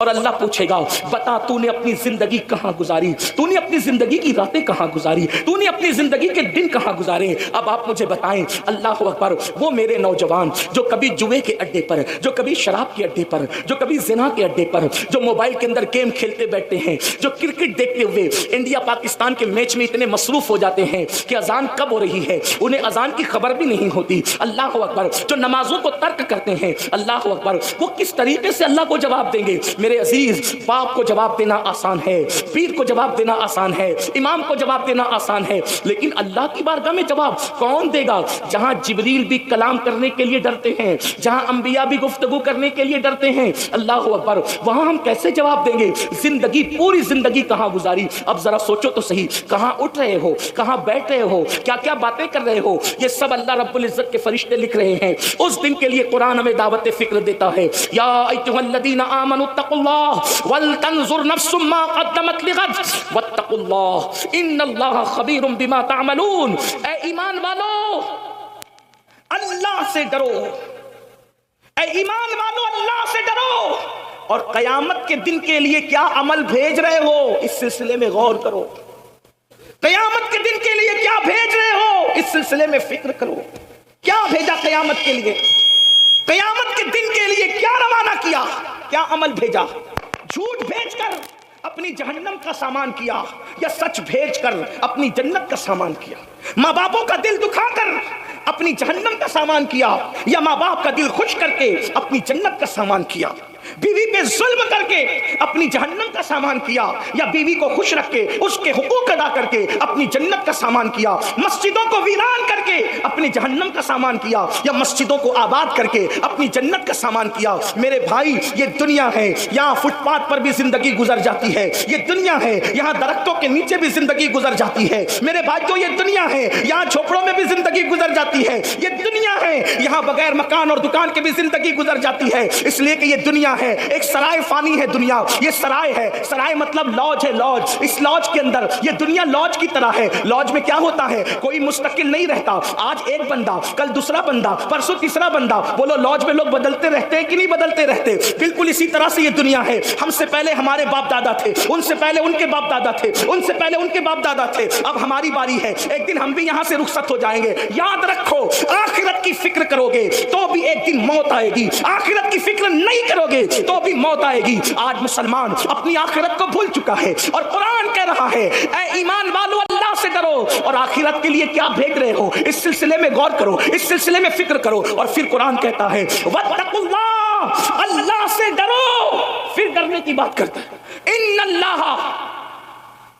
اور اللہ پوچھے گا بتا تو نے اپنی زندگی کہاں گزاری, تو نے اپنی زندگی کی راتیں کہاں گزاری, تو نے اپنی زندگی کے دن کہاں گزارے. اب آپ مجھے بتائیں اللہ اکبر, وہ میرے نوجوان جو کبھی جوئے کے اڈے پر, جو کبھی شراب کے اڈے پر, جو کبھی زنا کے اڈے پر, جو موبائل کے اندر گیم کھیلتے بیٹھتے ہیں, جو کرکٹ دیکھتے ہوئے انڈیا پاکستان کے میچ میں اتنے مصروف ہو جاتے ہیں کہ اذان کب ہو رہی ہے انہیں اذان کی خبر بھی نہیں ہوتی. اللہ اکبر, جو نمازوں کو ترک کرتے ہیں, اللہ اکبر, وہ کس طریقے سے اللہ کو جواب دیں گے؟ میرے عزیز, باپ کو جواب دینا آسان ہے, پیر کو جواب دینا آسان ہے, امام کو جواب دینا آسان ہے, لیکن اللہ کی بارگاہ میں جواب کون دے گا؟ جہاں جبریل بھی کلام کرنے کے لیے ڈرتے ہیں, جہاں انبیاء بھی گفتگو کرنے کے لیے ڈرتے ہیں, اللہ اکبر, وہاں ہم کیسے جواب دیں گے؟ زندگی, پوری زندگی کہاں گزاری؟ اب ذرا سوچو تو صحیح, کہاں اٹھ رہے ہو, کہاں بیٹھ رہے ہو, کیا کیا باتیں کر رہے ہو؟ یہ سب اللہ رب العزت کے فرشتے لکھ رہے ہیں. اس دن کے لیے قرآن ہمیں دعوت فکر دیتا ہے. یا ایھا الذین آمنوا اتقوا اللہ ولتنظر نفس ما قدمت لغد واتقوا اللہ ان اللہ خبیر بما تعملون. اے ایمان والو, اللہ سے ڈرو, اے ایمان والو اللہ سے ڈرو, اور قیامت کے دن کے لیے کیا عمل بھیج رہے ہو اس سلسلے میں غور کرو. قیامت کے دن کے لیے کیا بھیج رہے ہو اس سلسلے میں فکر کرو. کیا بھیجا قیامت کے لیے؟ قیامت کے دن کے لیے کیا روانہ کیا, کیا عمل بھیجا؟ جھوٹ بھیج کر اپنی جہنم کا سامان کیا, یا سچ بھیج کر اپنی جنت کا سامان کیا؟ ماں باپوں کا دل دکھا کر اپنی جہنم کا سامان کیا, یا ماں باپ کا دل خوش کر کے اپنی جنت کا سامان کیا؟ بیوی پہ ظلم کر کے اپنی جہنم کا سامان کیا, یا بیوی کو خوش رکھ کے اس کے حقوق ادا کر کے اپنی جنت کا سامان کیا؟ مسجدوں کو ویران کر کے اپنی جہنم کا سامان کیا, یا مسجدوں کو آباد کر کے اپنی جنت کا سامان کیا؟ میرے بھائی, یہ دنیا ہے, یہاں فٹ پاتھ پر بھی زندگی گزر جاتی ہے. یہ دنیا ہے, یہاں درختوں کے نیچے بھی زندگی گزر جاتی ہے. میرے بھائیو, یہ دنیا ہے, یہاں جھوپڑوں میں بھی زندگی گزر جاتی ہے. یہ دنیا ہے, یہاں بغیر مکان اور دکان کے بھی زندگی گزر جاتی ہے. اس لیے کہ یہ دنیا ہے, ایک سرائے فانی ہے دنیا. یہ سرائے ہے, سرائے مطلب لاج ہے, لاج. اس لاج کے اندر یہ دنیا لاج کی طرح ہے. لاج میں کیا ہوتا ہے, کوئی مستقل نہیں رہتا. آج ایک بندہ, کل دوسرا بندہ, پرسوں تیسرا بندہ. بولو لاج میں لوگ بدلتے رہتے ہیں کہ نہیں بدلتے رہتے؟ بالکل اسی طرح سے یہ دنیا ہے. ہم سے پہلے ہمارے باپ دادا تھے, ان سے پہلے ان کے باپ دادا تھے, ان سے پہلے ان کے باپ دادا تھے. اب ہماری باری ہے, ایک دن ہم بھی یہاں سے رخصت ہو جائیں گے. یاد رکھو, آخرت کی فکر کرو گے تو بھی ایک دن موت آئے گی, آخرت کی فکر نہیں کرو گے تو بھی موت آئے گی. آج مسلمان اپنی آخرت کو بھول چکا ہے, اور قرآن کہہ رہا ہے اے ایمان والو اللہ سے ڈرو, اور آخرت کے لیے کیا بھیج رہے ہو اس سلسلے میں غور کرو, اس سلسلے میں فکر کرو. اور پھر قرآن کہتا ہے واتقوا اللہ, اللہ سے ڈرو. پھر ڈرنے کی بات کرتا ہے ان اللہ,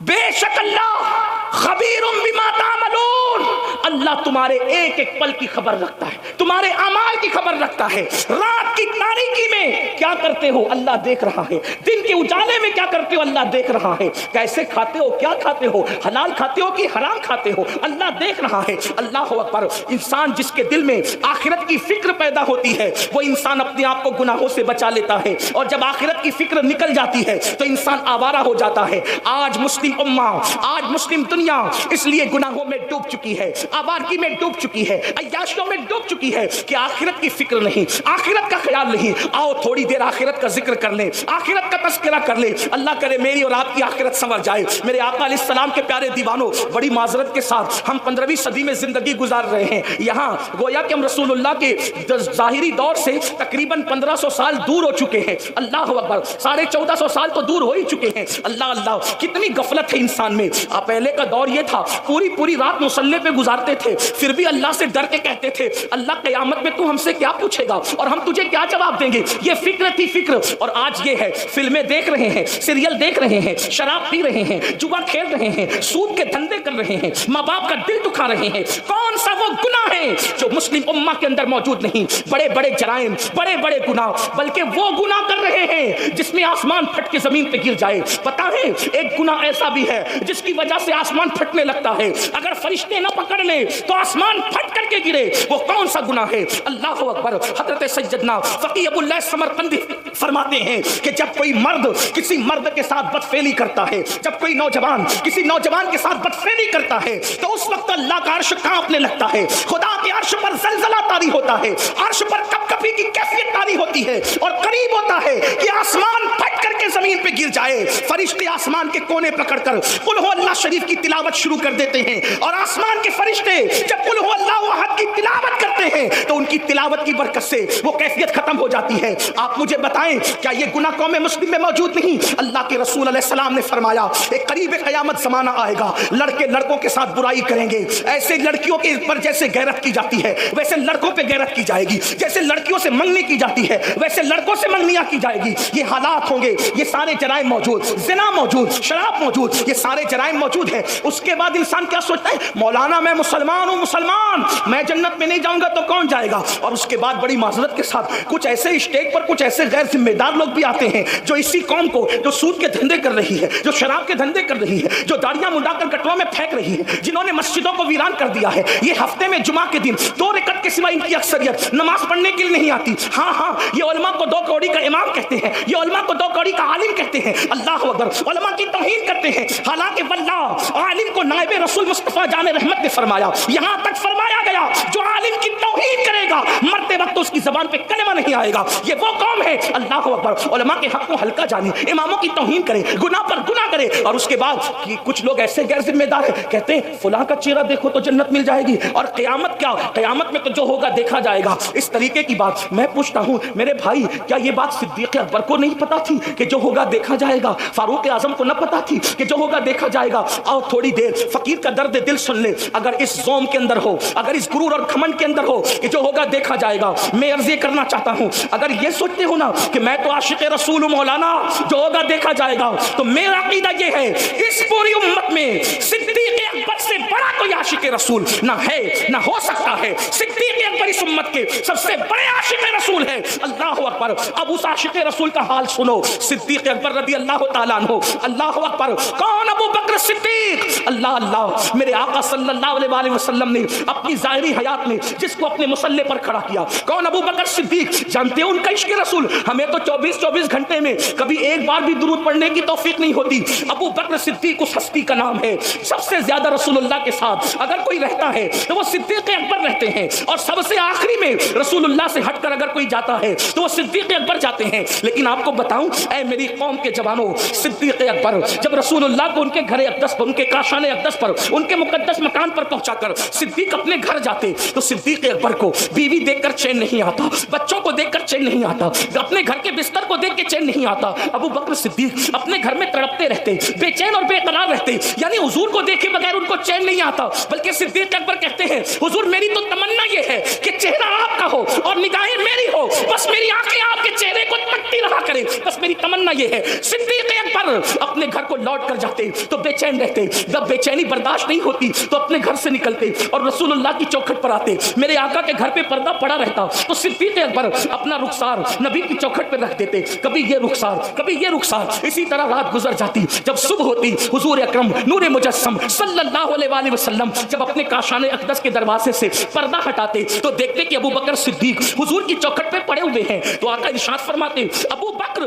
بے شک اللہ, خبیر بما تعملون, اللہ تمہارے ایک ایک پل کی خبر رکھتا ہے, تمہارے اعمال کی خبر رکھتا ہے. رات کی تاریکی میں کیا کرتے ہو اللہ دیکھ رہا ہے, دن کے اجالے میں کیا کرتے ہو اللہ دیکھ رہا ہے. کیسے کھاتے ہو, کیا کھاتے ہو, حلال کھاتے ہو کہ حرام کھاتے ہو, اللہ دیکھ رہا ہے. اللہ اکبر. انسان جس کے دل میں آخرت کی فکر پیدا ہوتی ہے وہ انسان اپنے آپ کو گناہوں سے بچا لیتا ہے, اور جب آخرت کی فکر نکل جاتی ہے تو انسان آوارہ ہو جاتا ہے. آج مسلم امہ, آج مسلم دنیا اس لیے گناہوں میں ڈوب چکی ہے, آوارگی میں ڈوب چکی ہے, عیاشیوں میں ڈوب چکی ہے کہ آخرت کی فکر نہیں, آخرت کا خیال نہیں. آؤ تھوڑی دیر آخرت کا ذکر کر لیں, آخرت کا تذکرہ کر لیں. اللہ کرے میری اور آپ کی آخرت سنور جائے. میرے آقا علیہ السلام کے پیارے دیوانوں, بڑی معذرت کے ساتھ ہم 15ویں صدی میں زندگی گزار رہے ہیں. یہاں گویا کہ ہم رسول اللہ کے ظاہری دور سے تقریباً 1500 سال دور ہو چکے ہیں. اللہ اکبر. 1450 سال تو دور ہو ہی چکے ہیں. اللہ اللہ, کتنی غفلت ہے انسان میں. پہلے کا دور یہ تھا, پوری رات مصلی پہ گزارتے تھے, پھر بھی اللہ سے ڈر کے کہتے تھے اللہ قیامت میں تو ہم سے کیا پوچھے گا اور ہم تجھے کیا جواب دیں گے. یہ فکر تھی فکر. اور آج یہ ہے, فلمیں دیکھ رہے ہیں, سیریل دیکھ رہے ہیں, شراب پی رہے ہیں, جوا کھیل رہے ہیں, سود کے دھندے کر رہے ہیں, ماں باپ کا دل دکھا رہے ہیں. کون سا وہ گناہ ہے جو مسلم امہ کے اندر موجود نہیں؟ بڑے بڑے جرائم, بڑے بڑے گناہ, بلکہ وہ گناہ کر رہے ہیں جس میں آسمان پھٹ کے زمین پہ گر جائے. پتہ ہے ایک گناہ ایسا بھی ہے جس کی وجہ سے آسمان پھٹنے لگتا ہے, اگر فرشتے نہ پکڑ لیں تو آسمان پھٹ کر کے گرے. وہ کون سا گناہ ہے؟ اللہ اکبر. حضرت سیدنا فقیہ ابو اللہ سمرقندی فرماتے ہیں کہ جب کوئی مرد کسی مرد کے ساتھ بدفعلی کرتا ہے, جب کوئی نوجوان کسی نوجوان کے ساتھ بدفعلی کرتا ہے تو اس وقت اللہ کا عرش کانپنے لگتا ہے, خدا کے عرش پر زلزلہ طاری ہوتا ہے, عرش پر کپکپی کی کیفیت طاری ہوتی ہے, اور قریب ہوتا ہے کہ آسمان پھٹ کر کے کے زمین پہ گر جائے، فرشتے آسمان کے کونے پکڑ کر قل ہو اللہ شریف کی تلاوت شروع کر دیتے ہیں، اور آسمان کے فرشتے جب قل ہو اللہ احد کی تلاوت کرتے ہیں تو ان کی تلاوت کی برکت سے وہ کیفیت ختم ہو جاتی ہے۔ آپ مجھے بتائیں کیا یہ گناہ قوم مسلم میں موجود نہیں؟ اللہ کے رسول علیہ السلام نے فرمایا ایک قریب قیامت زمانہ آئے گا، لڑکے لڑکوں کے ساتھ برائی کریں گے، ایسے لڑکیوں کے پر جیسے غیرت کی جاتی ہے ویسے لڑکوں پہ غیرت کی جائے گی، جیسے لڑکیوں سے منگنی کی جاتی ہے ویسے لڑکوں سے منگنیاں کی جائے گی۔ یہ حالات ہوں گے، یہ سارے جرائم موجود، زنا موجود، شراب موجود، یہ سارے جرائم موجود ہیں۔ اس کے بعد انسان کیا سوچتا ہے؟ مولانا میں مسلمان ہوں، مسلمان میں جنت میں نہیں جاؤں گا تو کون جائے گا؟ اور اس کے بعد بڑی معذرت کے ساتھ کچھ ایسے اسٹیج پر کچھ ایسے غیر ذمہ دار لوگ بھی آتے ہیں جو اسی قوم کو، جو سود کے دھندے کر رہی ہے، جو شراب کے دھندے کر رہی ہے، جو داڑیاں منڈا کر گٹروں میں پھینک رہی ہے، جنہوں نے مسجدوں کو ویران کر دیا ہے، یہ ہفتے میں جمعہ کے دن 2 رکعت کے سوا ان کی اکثریت نماز پڑھنے کے لیے نہیں آتی۔ ہاں یہ علماء کو 2 کوڑی کا امام کہتے ہیں، یہ علماء کو 2 کوڑی کا عالم کہتے ہیں، اللہ اکبر، علماء کی توہین کرتے ہیں۔ حالانکہ واللہ عالم کو نائب رسول مصطفیٰ جان رحمت نے فرمایا، یہاں تک فرمایا گیا جو عالم کی توہین کرے گا مرتے وقت اس کی زبان پہ کلمہ نہیں آئے گا۔ یہ وہ قوم ہے اللہ اکبر، علماء کے حق کو ہلکا جانے، اماموں کی توہین کرے، گناہ پر گناہ کرے، اور اس کے بعد کچھ لوگ ایسے غیر ذمہ دار ہیں کہتے ہیں فلاں کا چہرہ دیکھو تو جنت مل جائے گی، اور قیامت کیا، قیامت میں تو جو ہوگا دیکھا جائے گا۔ اس طریقے کی بات میں پوچھتا ہوں میرے بھائی، کیا یہ بات صدیق اکبر کو نہیں پتا تھی کہ جو ہوگا دیکھا جائے گا؟ فاروق اعظم کو نہ پتا تھی کہ جو ہوگا دیکھا جائے گا؟ اور تھوڑی دیر فقیر کا درد دل سن لے، اگر اس زوم کے اندر ہو، اگر اس غرور اور گھمنڈ کے اندر ہو کہ جو ہوگا دیکھا جائے گا، میں عرض یہ کرنا چاہتا ہوں اگر یہ سوچتے ہو نا کہ میں تو عاشق رسول ہوں مولانا، جو ہوگا دیکھا جائے گا، تو میرا عقیدہ یہ ہے اس پوری امت میں صدیق اکبر سے بڑا کوئی عاشق رسول نہ ہے نہ ہو سکتا ہے۔ صدیق اکبر اس امت کے سب سے بڑے عاشق رسول ہے۔ اللہ اکبر۔ اب اس عاشق رسول کا حال سنو، صدیق اکبر رضی اللہ تعالیٰ عنہ۔ اللہ اکبر۔ کون؟ ابو بکر صدیق۔ اللہ میرے آقا صلی اللہ علیہ وآلہ وسلم نے اپنی ظاہری حیات میں جس کو اپنے مسلح پر کھڑا کیا، کون؟ ابو بکر صدیق۔ جانتے ہیں ان کا عشق رسول؟ ہمیں تو 24 گھنٹے میں کبھی ایک بار بھی درود پڑھنے کی توفیق نہیں ہوتی۔ ابو بکر صدیق اس ہستی کا نام ہے، سب سے زیادہ رسول اللہ کے ساتھ اگر کوئی رہتا ہے تو وہ صدیق اکبر رہتے ہیں، اور سب سے آخری میں رسول اللہ سے ہٹ کر اگر کوئی جاتا ہے تو وہ صدیق اکبر جاتے ہیں۔ لیکن آپ کو بتاؤں اے میری قوم کے جوانوں، صدیق اکبر جب رسول اللہ کو ان کے گھر اقدس پر، ان کے کاشان اقدس پر، ان کے مقدس مکان پر پہنچا کر صدیق اپنے گھر جاتے تو صدیق اکبر کو بیوی دیکھ کر چین نہیں آتا، بچوں کو دیکھ کر چین نہیں آتا، اپنے گھر کے بستر کو دیکھ کے چین نہیں آتا۔ ابو بکر صدیق اپنے گھر میں تڑپتے رہتے، بے چین اور بے قرار رہتے، یعنی حضور کو دیکھے بغیر ان کو چین نہیں آتا۔ بلکہ صدیق اکبر کہتے ہیں حضور میری تو تمنا یہ ہے کہ چہرہ آپ کا ہو اور نگاہیں میری ہو، بس میری آنکھیں آپ کے چہرے کو تکتی رہا کریں، بس میری تمنا یہ ہے۔ صدیق اکبر اپنے گھر کو لوٹ کر جاتے تو بے چین رہتے، جب بے چینی برداشت نہیں ہوتی تو اپنے گھر سے نکلتے اور رسول اللہ کی چوکھٹ پر آتے۔ میرے آقا کے گھر پہ پردہ پڑا رہتا تو صدیق اکبر اپنا رخسار نبی کی چوکھٹ پہ رکھ دیتے، کبھی یہ رخسار کبھی یہ رخسار، اسی طرح رات گزر جاتی۔ جب صبح ہوتی حضور اکرم نور مجسم صلی اللہ علیہ وآلہ وسلم جب اپنے کاشان اقدس کے دروازے سے پردہ ہٹاتے تو دیکھتے کہ ابو بکر صدیق حضور کی چوکھٹ پہ پڑے ہوئے ہیں۔ تو آقا ارشاد فرماتے ابو بکر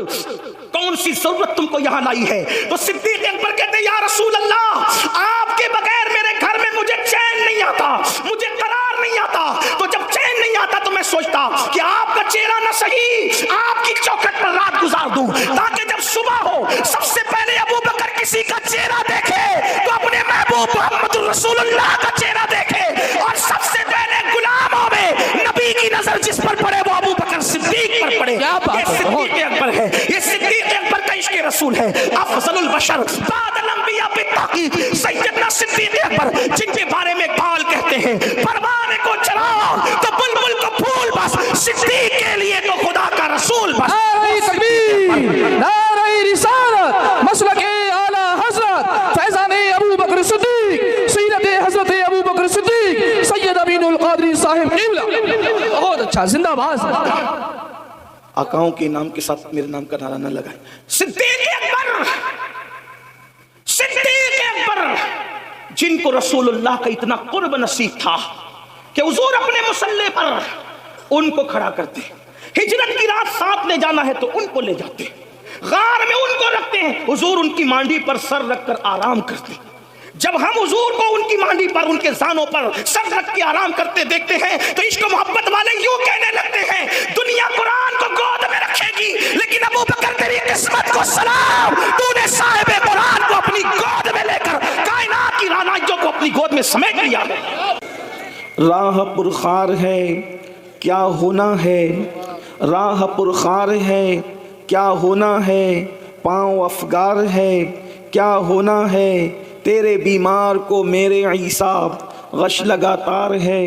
کون سی ضرورت تم کو یہاں لائی ہے؟ تو صدیق اکبر کہتے یا رسول اللہ آپ کے بغیر میرے گھر میں مجھے چین نہیں آتا، مجھے قرار نہیں آتا، تو جب چین نہیں آتا تو میں سوچتا کہ آپ کا چہرہ نہ صحیح آپ کی چوکھٹ پر رات گزار دوں، تاکہ جب صبح ہو سب سے پہلے ابو بکر کسی کا چہرہ دیکھے تو اپنے محبوب محمد رسول اللہ کا چہرہ دیکھے، اور سب سے پہلے غلاموں میں نبی کی نظر جس پر پڑے وہ ابو بکر صدیق پر پڑے۔ یہ صدیق اکبر ہے، یہ صدیق اکبر کا عشق رسول ہے۔ افضل البشر بعد الانبیاء بالتحقیق سیدنا صدیق اکبر، جن کے بارے میں اقبال کہتے ہیں پروانے کو چراغ تو بلبل کو پھول بس، صدیق کے لیے تو خدا کا رسول بس۔ نعرہ تکبیر، نعرہ رسالت، مسلک اعلی حضرت فیضان ابو بکر صدیق، سیرت حضرت ابو بکر صدیق سید امین القادری صاحب قبلہ۔ بہت اچھا، زندہ باد۔ آقاؤں کے نام کے ساتھ میرے نام کا نعرہ نہ لگائیں۔ صدیق اکبر، صدیق اکبر جن کو رسول اللہ کا اتنا قرب نصیب تھا کہ حضور اپنے مصلی پر ان کو کھڑا کرتے، ہجرت کی رات ساتھ لے جانا ہے تو ان کو لے جاتے، غار میں ان کو رکھتے ہیں، حضور ان کی مانڈی پر سر رکھ کر آرام کرتے۔ جب ہم حضور کو ان کی مانڈی پر، ان کے زانوں پر سر رکھ کے آرام کرتے دیکھتے ہیں تو عشق و محبت والے یوں کہنے لگتے ہیں دنیا قرآن کو گود میں رکھے گی لیکن ابو بکر تیری قسمت کو سلام راہ پرخار ہے کیا ہونا ہے، راہ پرخار ہے کیا ہونا ہے، پاؤں افگار ہے کیا ہونا ہے، تیرے بیمار کو میرے عیسیٰ غش لگاتار ہے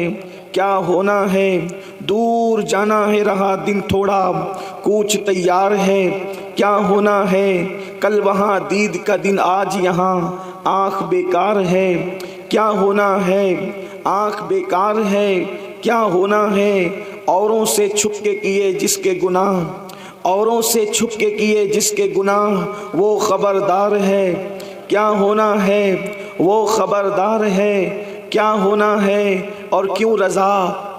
کیا ہونا ہے، دور جانا ہے رہا دن تھوڑا کوچ تیار ہے کیا ہونا ہے، کل وہاں دید کا دن آج یہاں آنکھ بیکار ہے کیا ہونا ہے، آنکھ بیکار ہے کیا ہونا ہے، اوروں سے چھپ کے کیے جس کے گناہ، اوروں سے چھپ کے کیے جس کے گناہ وہ خبردار ہے کیا ہونا ہے، وہ خبردار ہے کیا ہونا ہے، اور کیوں رضا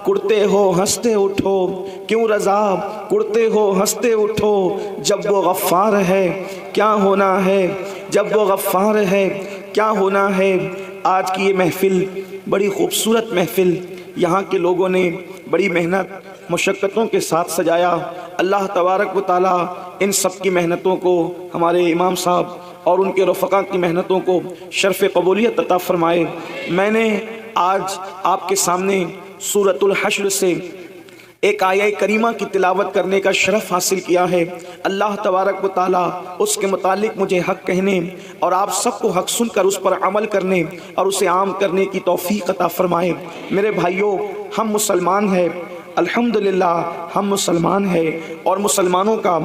کرتے ہو ہنستے اٹھو، کیوں رضا کرتے ہو ہنستے اٹھو، جب وہ غفار ہے کیا ہونا ہے، جب وہ غفار ہے کیا ہونا ہے۔ آج کی یہ محفل بڑی خوبصورت محفل، یہاں کے لوگوں نے بڑی محنت مشقتوں کے ساتھ سجایا۔ اللہ تبارک و تعالیٰ ان سب کی محنتوں کو، ہمارے امام صاحب اور ان کے رفقا کی محنتوں کو شرف قبولیت عطا فرمائے۔ میں نے آج آپ کے سامنے سورۃ الحشر سے ایک آیہ کریمہ کی تلاوت کرنے کا شرف حاصل کیا ہے۔ اللہ تبارک و تعالیٰ اس کے متعلق مجھے حق کہنے اور آپ سب کو حق سن کر اس پر عمل کرنے اور اسے عام کرنے کی توفیق عطا فرمائے۔ میرے بھائیوں، ہم مسلمان ہیں، الحمدللہ ہم مسلمان ہیں، اور مسلمانوں کا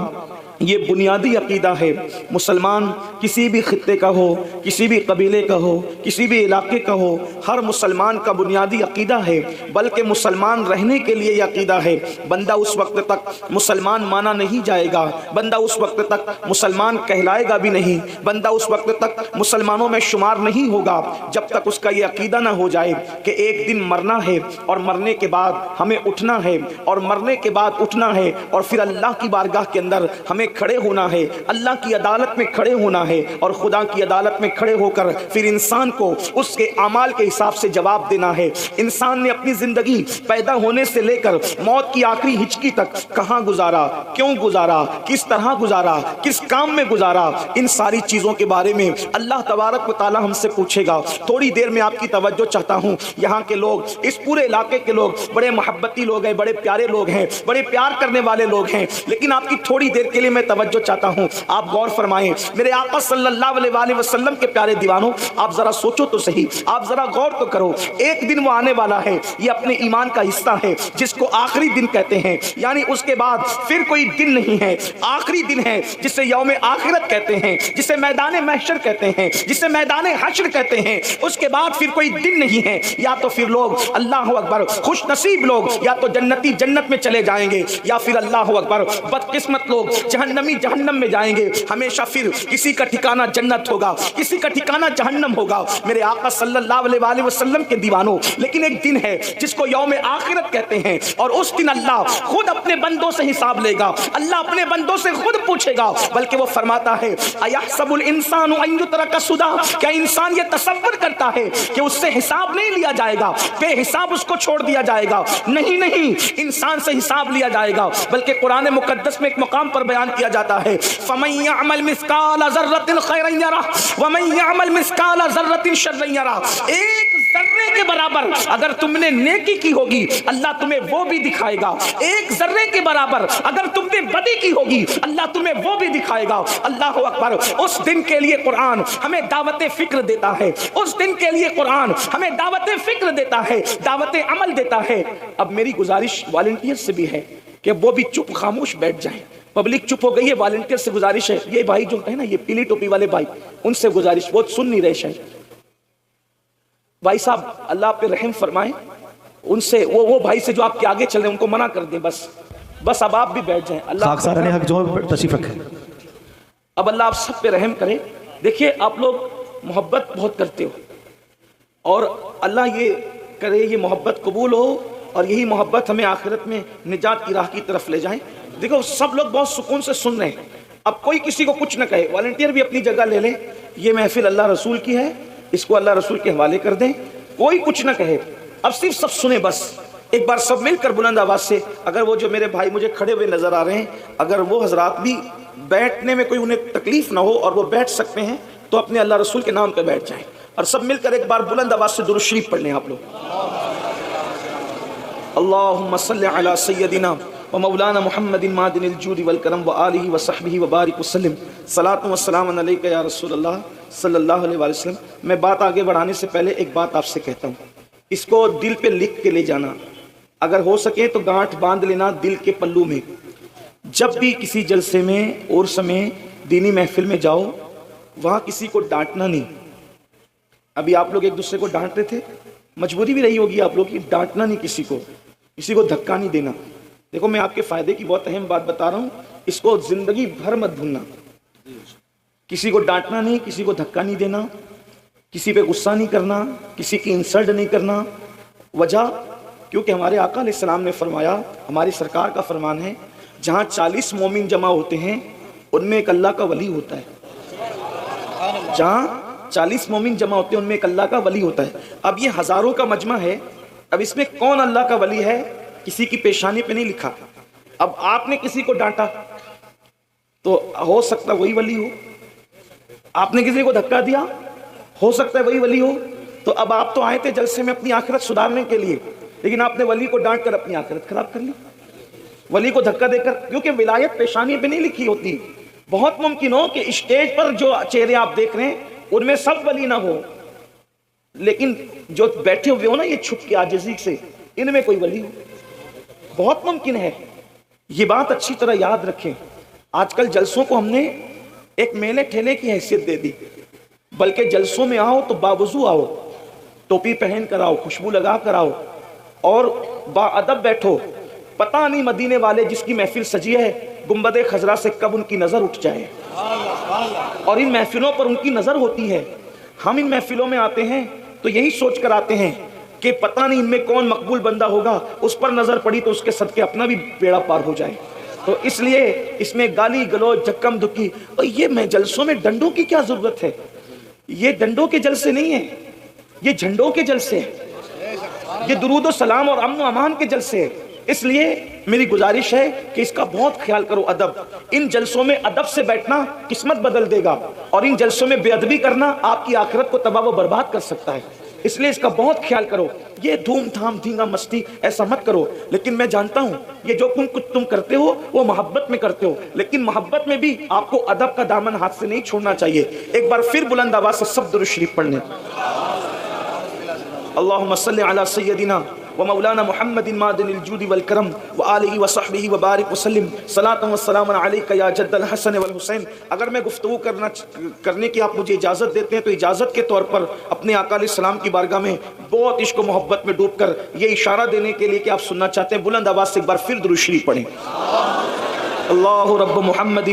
یہ بنیادی عقیدہ ہے۔ مسلمان کسی بھی خطے کا ہو، کسی بھی قبیلے کا ہو، کسی بھی علاقے کا ہو، ہر مسلمان کا بنیادی عقیدہ ہے، بلکہ مسلمان رہنے کے لیے یہ عقیدہ ہے۔ بندہ اس وقت تک مسلمان مانا نہیں جائے گا، بندہ اس وقت تک مسلمان کہلائے گا بھی نہیں، بندہ اس وقت تک مسلمانوں میں شمار نہیں ہوگا جب تک اس کا یہ عقیدہ نہ ہو جائے کہ ایک دن مرنا ہے، اور مرنے کے بعد ہمیں اٹھنا ہے، اور مرنے کے بعد اٹھنا ہے، اور پھر اللہ کی بارگاہ کے اندر ہمیں کھڑے ہونا ہے، اللہ کی عدالت میں کھڑے ہونا ہے، اور خدا کی عدالت میں کھڑے ہو کر پھر انسان کو اس کے اعمال کے حساب سے جواب دینا ہے۔ انسان نے اپنی زندگی پیدا ہونے سے لے کر موت کی آخری ہچکی تک کہاں گزارا، کیوں گزارا، کس طرح گزارا، کس کام میں گزارا، ان ساری چیزوں کے بارے میں اللہ تبارک و تعالی ہم سے پوچھے گا۔ تھوڑی دیر میں آپ کی توجہ چاہتا ہوں، یہاں کے لوگ، اس پورے علاقے کے لوگ بڑے محبتی لوگ ہیں، بڑے پیارے لوگ ہیں، بڑے پیار کرنے والے لوگ ہیں، لیکن آپ کی تھوڑی دیر کے لیے میں توجہ چاہتا ہوں، آپ غور فرمائیں۔ میرے آقا صلی اللہ علیہ وآلہ وسلم کے پیارے دیوانوں، آپ ذرا سوچو تو صحیح، آپ ذرا غور تو کرو۔ ایک دن وہ آنے والا ہے، یہ اپنے ایمان کا حصہ ہے، جس کو آخری دن کہتے ہیں، یعنی اس کے بعد پھر کوئی دن نہیں ہے، آخری دن ہے، جسے یوم آخرت کہتے ہیں، جسے میدان محشر کہتے ہیں، جسے میدان حشر کہتے ہیں۔ اس کے بعد پھر کوئی دن نہیں ہے، یا تو پھر لوگ، اللہ اکبر، خوش نصیب لوگ یا تو جنتی جنت میں چلے جائیں گے، یا پھر اللہ اکبر بدقسمت لوگ جہنمی جہنم میں جائیں گے۔ ہمیشہ پھر کسی کا ٹھکانہ جنت ہوگا، کسی کا ٹھکانہ جہنم ہوگا، میرے آقا صلی اللہ علیہ وآلہ وسلم کے دیوانوں۔ لیکن ایک دن ہے جس کو یوم آخرت کہتے ہیں، اور اس دن اللہ خود اپنے بندوں سے حساب لے گا، اللہ اپنے بندوں سے خود پوچھے گا، بلکہ وہ فرماتا ہے اَيَحْسَبُ الْإِنسَانُ أَن يُتْرَكَ سُدًى، کیا انسان یہ تصور کرتا ہے کہ اس سے حساب نہیں لیا جائے گا، بے حساب اس کو چھوڑ دیا جائے گا؟ نہیں، انسان سے حساب لیا جائے گا، بلکہ قرآن مقدس میں ایک مقام پر بیان کیا جاتا ہے فَمَن يَعْمَلْ مِثْقَالَ ذَرَّةٍ خَيْرًا يَرَهُ وَمَن يَعْمَلْ مِثْقَالَ ذَرَّةٍ شَرًّا يَرَهُ۔ ایک ذرے کے برابر اگر تم نے نیکی کی ہوگی، اللہ تمہیں وہ بھی دکھائے گا، ایک ذرے کے برابر اگر تم نے بدی کی ہوگی، اللہ تمہیں وہ بھی دکھائے گا۔ اللہ اکبر۔ اس دن کے لیے قرآن ہمیں دعوت فکر دیتا ہے، اس دن کے لیے قرآن ہمیں دعوت فکر دیتا ہے، دعوت عمل دیتا ہے۔ اب میری گزارش والنٹیئر سے بھی ہے کہ وہ بھی چپ خاموش بیٹھ جائیں۔ پبلک چپ ہو گئی ہے، والنٹیئر سے گزارش ہے، یہ بھائی جو ہے نا، یہ پیلی ٹوپی والے بھائی، ان سے گزارش، وہ سن نہیں رہے شاید۔ بھائی صاحب اللہ آپ پہ رحم فرمائیں، ان سے وہ بھائی سے جو آپ کے آگے چل رہے ہیں ان کو منع کر دیں، بس اب آپ بھی بیٹھ جائیں۔ اللہ جو تشریف رکھے، اب اللہ آپ سب پہ رحم کرے۔ دیکھیے آپ لوگ محبت بہت کرتے ہو، اور اللہ یہ کرے یہ محبت قبول ہو، اور یہی محبت ہمیں آخرت میں نجات کی راہ کی طرف لے جائیں۔ دیکھو سب لوگ بہت سکون سے سن رہے ہیں، اب کوئی کسی کو کچھ نہ کہے، والنٹیئر بھی اپنی جگہ لے لیں، یہ محفل اللہ رسول کی ہے، اس کو اللہ رسول کے حوالے کر دیں، کوئی کچھ نہ کہے، اب صرف سب سنیں۔ بس ایک بار سب مل کر بلند آواز سے، اگر وہ جو میرے بھائی مجھے کھڑے ہوئے نظر آ رہے ہیں، اگر وہ حضرات بھی بیٹھنے میں کوئی انہیں تکلیف نہ ہو اور وہ بیٹھ سکتے ہیں تو اپنے اللہ رسول کے نام پہ بیٹھ جائیں، اور سب مل کر ایک بار بلند آواز سے درود شریف پڑھ لیں آپ لوگ۔ اللہم صلی علی سیدنا و مولانا محمد معدن الجود والکرم و آلہ و صحبہ و بارک وسلم صلاۃ و سلام علیک یا رسول اللہ صلی اللہ علیہ وسلم۔ میں بات آگے بڑھانے سے پہلے ایک بات آپ سے کہتا ہوں، اس کو دل پہ لکھ کے لے جانا، اگر ہو سکے تو گانٹھ باندھ لینا دل کے پلو میں۔ جب بھی کسی جلسے میں اور سمے دینی محفل میں جاؤ، وہاں کسی کو ڈانٹنا نہیں۔ ابھی آپ لوگ ایک دوسرے کو ڈانٹ رہے تھے، مجبوری بھی رہی ہوگی آپ لوگ کی، ڈانٹنا نہیں کسی کو دھکا نہیں دینا۔ دیکھو میں آپ کے فائدے کی بہت اہم بات بتا رہا ہوں، اس کو زندگی بھر مت بھولنا۔ کسی کو ڈانٹنا نہیں، کسی کو دھکا نہیں دینا، کسی پہ غصہ نہیں کرنا، کسی کی انسلٹ نہیں کرنا۔ وجہ کیونکہ ہمارے آقا علیہ السلام نے فرمایا، ہماری سرکار کا فرمان ہے، جہاں 40 مومن جمع ہوتے ہیں ان میں ایک اللہ کا ولی ہوتا ہے۔ جہاں 40 مومن جمع ہوتے ہیں ان میں ایک اللہ کا ولی ہوتا ہے۔ اب یہ ہزاروں کا مجمع ہے، اب اس میں کون اللہ کا ولی ہے کسی کی پیشانی پہ نہیں لکھا۔ اب آپ نے کسی کو ڈانٹا تو ہو سکتا ہے وہی ولی ہو، آپ نے کسی کو دھکا دیا ہو سکتا ہے وہی ولی ہو۔ تو اب آپ تو آئے تھے جلسے میں اپنی آخرت سدھارنے کے لیے، لیکن آپ نے ولی کو ڈانٹ کر اپنی آخرت خراب کر لی، ولی کو دھکا دے کر۔ کیونکہ ولایت پیشانی پہ نہیں لکھی ہوتی۔ بہت ممکن ہو کہ اسٹیج پر جو چہرے آپ دیکھ رہے ہیں ان میں سب ولی نہ ہو، لیکن جو بیٹھے ہوئے ہو نا یہ چھپ کے عاجزی سے، ان میں کوئی ولی ہو، بہت ممکن ہے۔ یہ بات اچھی طرح یاد رکھیں۔ آج کل جلسوں کو ہم نے ایک میلے ٹھیلے کی حیثیت دے دی، بلکہ جلسوں میں آؤ تو باوضو آؤ، ٹوپی پہن کر آؤ، خوشبو لگا کر آؤ اور با ادب بیٹھو۔ پتہ نہیں مدینے والے جس کی محفل سجی ہے گنبد خضرا سے کب ان کی نظر اٹھ جائے، اور ان محفلوں پر ان کی نظر ہوتی ہے۔ ہم ان محفلوں میں آتے ہیں تو یہی سوچ کر آتے ہیں کہ پتہ نہیں ان میں کون مقبول بندہ ہوگا، اس پر نظر پڑی تو اس کے صدقے اپنا بھی بیڑا پار ہو جائے۔ تو اس لیے اس میں گالی گلوچ جھکم دھکی، اور یہ میں جلسوں میں ڈنڈوں کی کیا ضرورت ہے؟ یہ ڈنڈوں کے جلسے نہیں ہیں، یہ جھنڈوں کے جلسے ہیں، یہ درود و سلام اور امن و امان کے جلسے ہیں۔ اس لیے میری گزارش ہے کہ اس کا بہت خیال کرو۔ ادب، ان جلسوں میں ادب سے بیٹھنا قسمت بدل دے گا، اور ان جلسوں میں بے ادبی کرنا آپ کی آخرت کو تباہ و برباد کر سکتا ہے۔ اس لیے اس کا بہت خیال کرو۔ یہ دھوم دھام دھینگا مستی ایسا مت کرو۔ لیکن میں جانتا ہوں یہ جو کچھ تم کرتے ہو وہ محبت میں کرتے ہو، لیکن محبت میں بھی آپ کو ادب کا دامن ہاتھ سے نہیں چھوڑنا چاہیے۔ ایک بار پھر بلند آواز سے سب درود شریف پڑھ لیں۔ اللہم صلی علی سیدنا و مولانا محمد معدن الجود والکرم و آلہ و صحبہ و بارک وسلم صلاۃ و سلام علیک یا جد الحسن والحسین۔ اگر میں گفتگو کرنے کی آپ مجھے اجازت دیتے ہیں تو اجازت کے طور پر اپنے آقا علیہ السلام کی بارگاہ میں بہت عشق و محبت میں ڈوب کر یہ اشارہ دینے کے لیے کہ آپ سننا چاہتے ہیں، بلند آواز سے ایک بار پھر درود شریف پڑھیں۔ اللہ رب محمد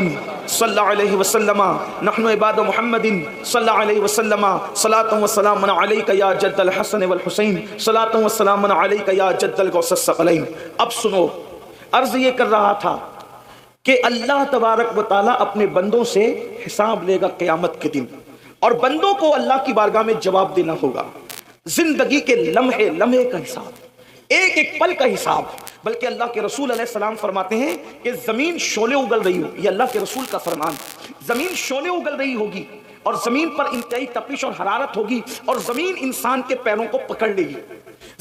صلی اللہ علیہ وسلم، نحن عباد محمد صلی اللہ علیہ وسلم، صلاۃ و سلام علیک یا جد الحسن والحسین، صلاۃ و سلام علیک یا جد الغوث الثقلین۔ اب سنو، عرض یہ کر رہا تھا کہ اللہ تبارک و تعالیٰ اپنے بندوں سے حساب لے گا قیامت کے دن، اور بندوں کو اللہ کی بارگاہ میں جواب دینا ہوگا۔ زندگی کے لمحے لمحے کا حساب، ایک ایک پل کا حساب۔ بلکہ اللہ کے رسول علیہ السلام فرماتے ہیں کہ زمین شعلے اگل رہی ہوگی، یہ اللہ کے رسول کا فرمان، زمین شعلے اگل رہی ہوگی، اور زمین پر انتہائی تپش اور حرارت ہوگی، اور زمین انسان کے پیروں کو پکڑ لے گی،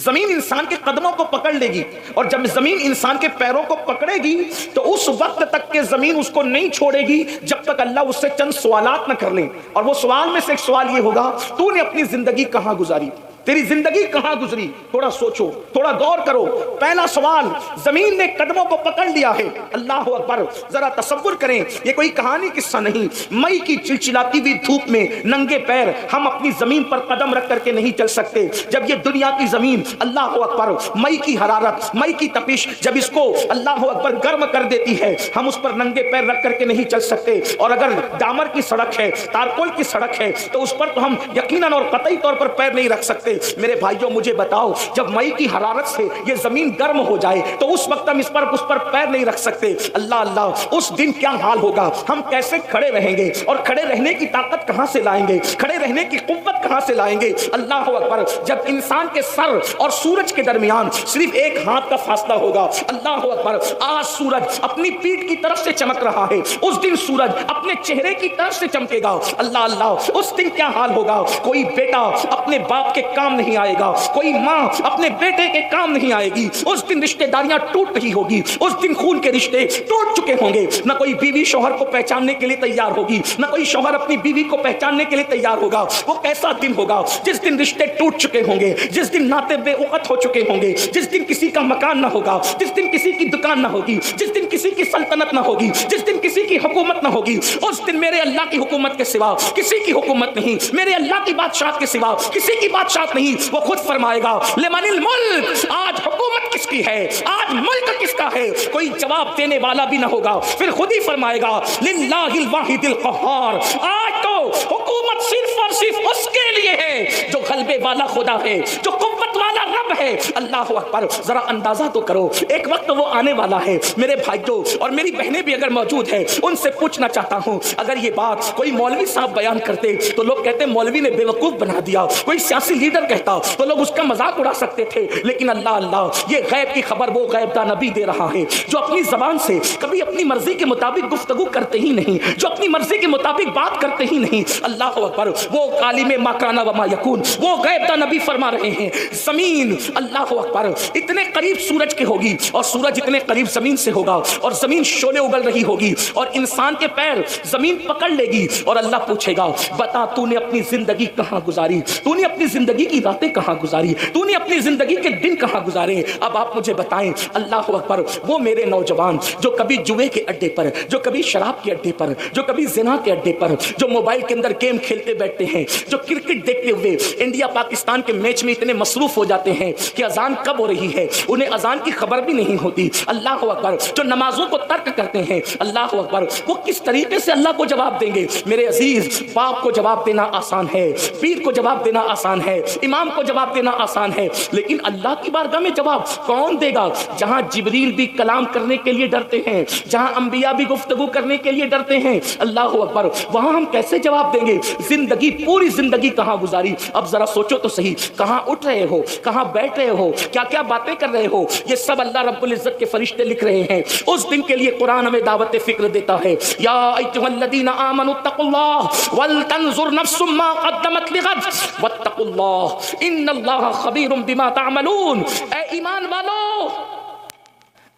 زمین انسان کے قدموں کو پکڑ لے گی، اور جب زمین انسان کے پیروں کو پکڑے گی تو اس وقت تک کہ زمین اس کو نہیں چھوڑے گی جب تک اللہ اس سے چند سوالات نہ کر لیں۔ اور وہ سوال میں سے ایک سوال یہ ہوگا، تو نے اپنی زندگی کہاں گزاری؟ تیری زندگی کہاں گزری؟ تھوڑا سوچو، تھوڑا غور کرو۔ پہلا سوال، زمین نے قدموں کو پکڑ لیا ہے، اللہ اکبر۔ ذرا تصور کریں، یہ کوئی کہانی قصہ نہیں، مئی کی چلچلاتی ہوئی دھوپ میں ننگے پیر ہم اپنی زمین پر قدم رکھ کر کے نہیں چل سکتے۔ جب یہ دنیا کی زمین اللہ اکبر مئی کی حرارت، مئی کی تپش جب اس کو اللہ اکبر گرم کر دیتی ہے، ہم اس پر ننگے پیر رکھ کر کے نہیں چل سکتے۔ اور اگر ڈامر کی سڑک ہے، تارکول کی سڑک ہے، تو اس پر تو ہم یقیناً اور قطعی طور پر پیر نہیں رکھ سکتے۔ میرے بھائیوں مجھے بتاؤ، جب مئی کی حرارت سے یہ زمین گرم ہو جائے تو اس وقت ہم اس پر پیر نہیں رکھ سکتے۔ اللہ اللہ، اس دن کیا حال ہوگا؟ ہم کیسے کھڑے رہیں گے؟ اور کھڑے رہنے کی طاقت کہاں سے لائیں گے؟ کھڑے رہنے کی قوت کہاں سے لائیں گے؟ اللہ اکبر۔ جب انسان کے سر اور سورج کے درمیان صرف ایک ہاتھ کا فاصلہ ہوگا، اللہ اکبر، آج سورج اپنی پیٹھ کی طرف سے چمک رہا ہے، اس دن سورج اپنے چہرے کی طرف سے چمکے گا۔ اللہ اللہ، اس دن کیا حال ہوگا؟ کوئی بیٹا اپنے باپ کے کان کام نہیں آئے گا، کوئی ماں اپنے بیٹے کے کام نہیں آئے گی، اس دن رشتہ داریاں ٹوٹ رہی ہوگی، اس دن خون کے رشتے ٹوٹ چکے ہوں گے، نہ کوئی بیوی شوہر کو پہچاننے کے لیے تیار ہوگی، نہ کوئی شوہر اپنی بیوی کو پہچاننے کے لیے تیار ہوگا۔ وہ کیسا دن ہوگا جس دن رشتے ٹوٹ چکے ہوں گے، جس دن ناطے بے وقت ہو چکے ہوں گے، جس دن کسی کا مکان نہ ہوگا، جس دن کسی کی دکان نہ ہوگی، جس دن کسی کی سلطنت نہ ہوگی، جس دن کسی کی حکومت نہ ہوگی۔ اس دن میرے اللہ کی حکومت کے سوا کسی کی حکومت نہیں، میرے اللہ کی بادشاہت کے سوا کسی کی بادشاہت نہیں۔ وہ خود فرمائے گا لمن الملک، آج حکومت کس کی ہے، آج ملک کس کا ہے؟ کوئی جواب دینے والا بھی نہ ہوگا، پھر خود ہی فرمائے گا للہ الواحد القہار، آج تو حکومت صرف اور صرف اس کے لیے ہے جو غلبے والا خدا ہے، جو قوت والا رب ہے۔ اللہ اکبر، ذرا اندازہ تو کرو، ایک وقت وہ آنے والا ہے۔ میرے بھائیوں اور میری بہنیں بھی اگر موجود ہیں، ان سے پوچھنا چاہتا ہوں، اگر یہ بات کوئی مولوی صاحب بیان کرتے تو لوگ کہتے مولوی نے بیوقوف بنا دیا، کوئی سیاسی لیڈر کہتا تو لوگ اس کا مذاق اڑا سکتے تھے، لیکن اللہ یہ غیب کی خبر وہ غیب داں نبی دے رہا ہے جو اپنی زبان سے کبھی اپنی مرضی کے مطابق گفتگو کرتے ہی نہیں، جو اپنی مرضی کے مطابق بات کرتے ہی نہیں۔ اللہ اکبر، وہ عالم ما کان و ما یکون، وہ غیب داں نبی فرما رہے ہیں زمین اللہ اکبر اتنے قریب سورج کے ہوگی، اور سورج اتنے قریب زمین سے ہوگا، اور زمین شعلے اگل رہی ہوگی، اور انسان کے پیر زمین پکڑ لے گی، اور اللہ پوچھے گا بتا تو نے اپنی زندگی کہاں گزاری، تو نے اپنی زندگی کی راتیں کہاں گزاری، تو نے اپنی زندگی کے دن کہاں گزارے؟ اب آپ مجھے بتائیں اللہ اکبر، وہ میرے نوجوان جو کبھی جوئے کے اڈے پر، جو کبھی شراب کے اڈے پر، جو کبھی زنا کے اڈے پر، جو موبائل کے اندر گیم کھیلتے بیٹھتے ہیں، جو کرکٹ دیکھتے ہوئے انڈیا پاکستان کے میچ میں اتنے مصروف ہو جاتے ہیں کہ اذان کب ہو رہی ہے انہیں اذان کی خبر بھی نہیں ہوتی، اللہ اکبر، جو نمازوں کو ترک کرتے ہیں، اللہ اکبر، وہ کس طریقے سے اللہ کو جواب دیں گے؟ میرے عزیز، باپ کو جواب دینا آسان ہے، پیر کو جواب دینا آسان ہے، امام کو جواب دینا آسان ہے، لیکن اللہ کی بارگاہ میں جواب کون دے گا؟ جہاں جبریل بھی کلام کرنے کے لیے ڈرتے ہیں، جہاں انبیاء بھی گفتگو کرنے کے لیے ڈرتے ہیں، اللہ اکبر، وہاں ہم کیسے جواب دیں گے؟ زندگی، پوری زندگی کہاں گزاری؟ اب ذرا سوچو تو صحیح، کہاں اٹھ رہے ہو، کہاں بیٹھ رہے ہو، کیا کیا باتیں کر رہے ہو؟ یہ سب اللہ رب العزت کے فرشتے لکھ رہے ہیں۔ اس دن کے لیے قرآن ہمیں دعوت فکر دیتا ہے، یا ایھا الذین آمنوا اتقوا اللہ ولتنظر نفس ما قدمت لغد واتقوا اللہ ان اللہ خبیر بما تعملون۔ اے ایمان والو،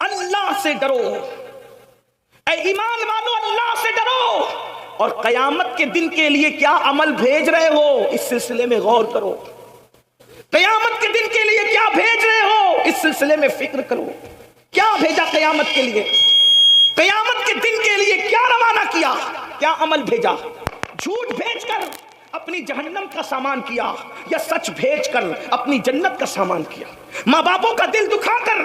اللہ سے ڈرو، اے ایمان والو اللہ سے ڈرو، اور قیامت کے دن کے لیے کیا عمل بھیج رہے ہو اس سلسلے میں غور کرو۔ قیامت کے دن کے لیے کیا بھیج رہے ہو اس سلسلے میں فکر کرو۔ کیا بھیجا قیامت کے لیے؟ قیامت کے دن کے لیے کیا روانہ کیا؟ کیا عمل بھیجا؟ جھوٹ بھیج کر اپنی جہنم کا سامان کیا، یا سچ بھیج کر اپنی جنت کا سامان کیا؟ ماں باپوں کا دل دکھا کر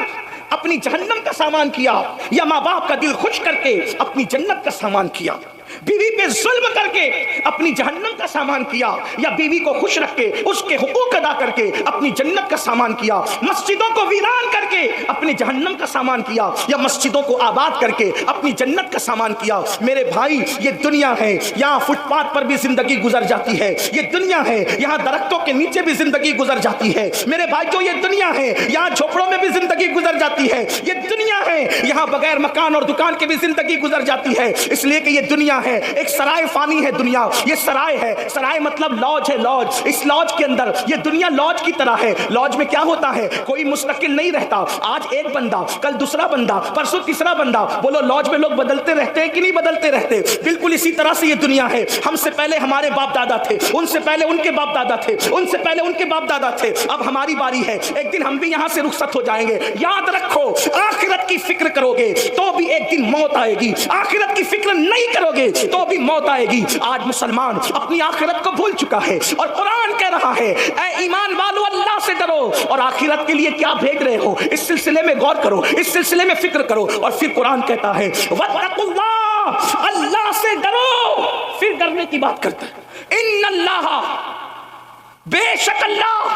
اپنی جہنم کا سامان کیا، یا ماں باپ کا دل خوش کر کے اپنی جنت کا سامان کیا؟ بیوی پہ ظلم کر کے اپنی جہنم کا سامان کیا، یا بیوی کو خوش رکھ کے اس کے حقوق ادا کر کے اپنی جنت کا سامان کیا؟ مسجدوں کو ویران کر کے اپنی جہنم کا سامان کیا، یا مسجدوں کو آباد کر کے اپنی جنت کا سامان کیا؟ میرے بھائی، یہ دنیا ہے، یہاں فٹ پاتھ پر بھی زندگی گزر جاتی ہے، یہ دنیا ہے، یہاں درختوں کے نیچے بھی زندگی گزر جاتی ہے، میرے بھائی جو یہ دنیا ہے، یہاں جھوپڑوں میں بھی زندگی گزر جاتی ہے، یہ دنیا ہے، یہاں بغیر مکان اور دکان کے بھی زندگی گزر جاتی ہے، اس لیے کہ یہ دنیا ہے، ایک سرائے فانی ہے دنیا، یہ سرائے ہے، سرائے مطلب لاج ہے، لاج، اس لاج کے اندر یہ دنیا لاج کی طرح ہے۔ لاج میں کیا ہوتا ہے؟ کوئی مستقل نہیں رہتا، آج ایک بندہ، کل دوسرا بندہ، پرسوں تیسرا بندہ۔ بولو لاج میں لوگ بدلتے رہتے ہیں کہ نہیں بدلتے رہتے؟ بالکل اسی طرح سے یہ دنیا ہے، ہم سے پہلے ہمارے باپ دادا تھے، ان سے پہلے ان کے باپ دادا تھے، ان سے پہلے ان کے باپ دادا تھے، اب ہماری باری ہے، ایک دن ہم بھی یہاں سے رخصت ہو جائیں گے۔ یاد رکھو، آخرت کی فکر کرو گے تو بھی ایک دن موت آئے گی، آخرت کی فکر نہیں کرو گے تو بھی موت آئے گی۔ آج مسلمان اپنی آخرت کو بھول چکا ہے، اور قرآن کہہ رہا ہے اے ایمان والو اللہ سے ڈرو، اور آخرت کے لیے کیا بھیج رہے ہو اس سلسلے میں غور کرو، اس سلسلے میں فکر کرو۔ اور پھر قرآن کہتا ہے واتقوا اللہ، اللہ سے ڈرو، پھر ڈرنے کی بات کرتا ہے ان اللہ، بے شک اللہ،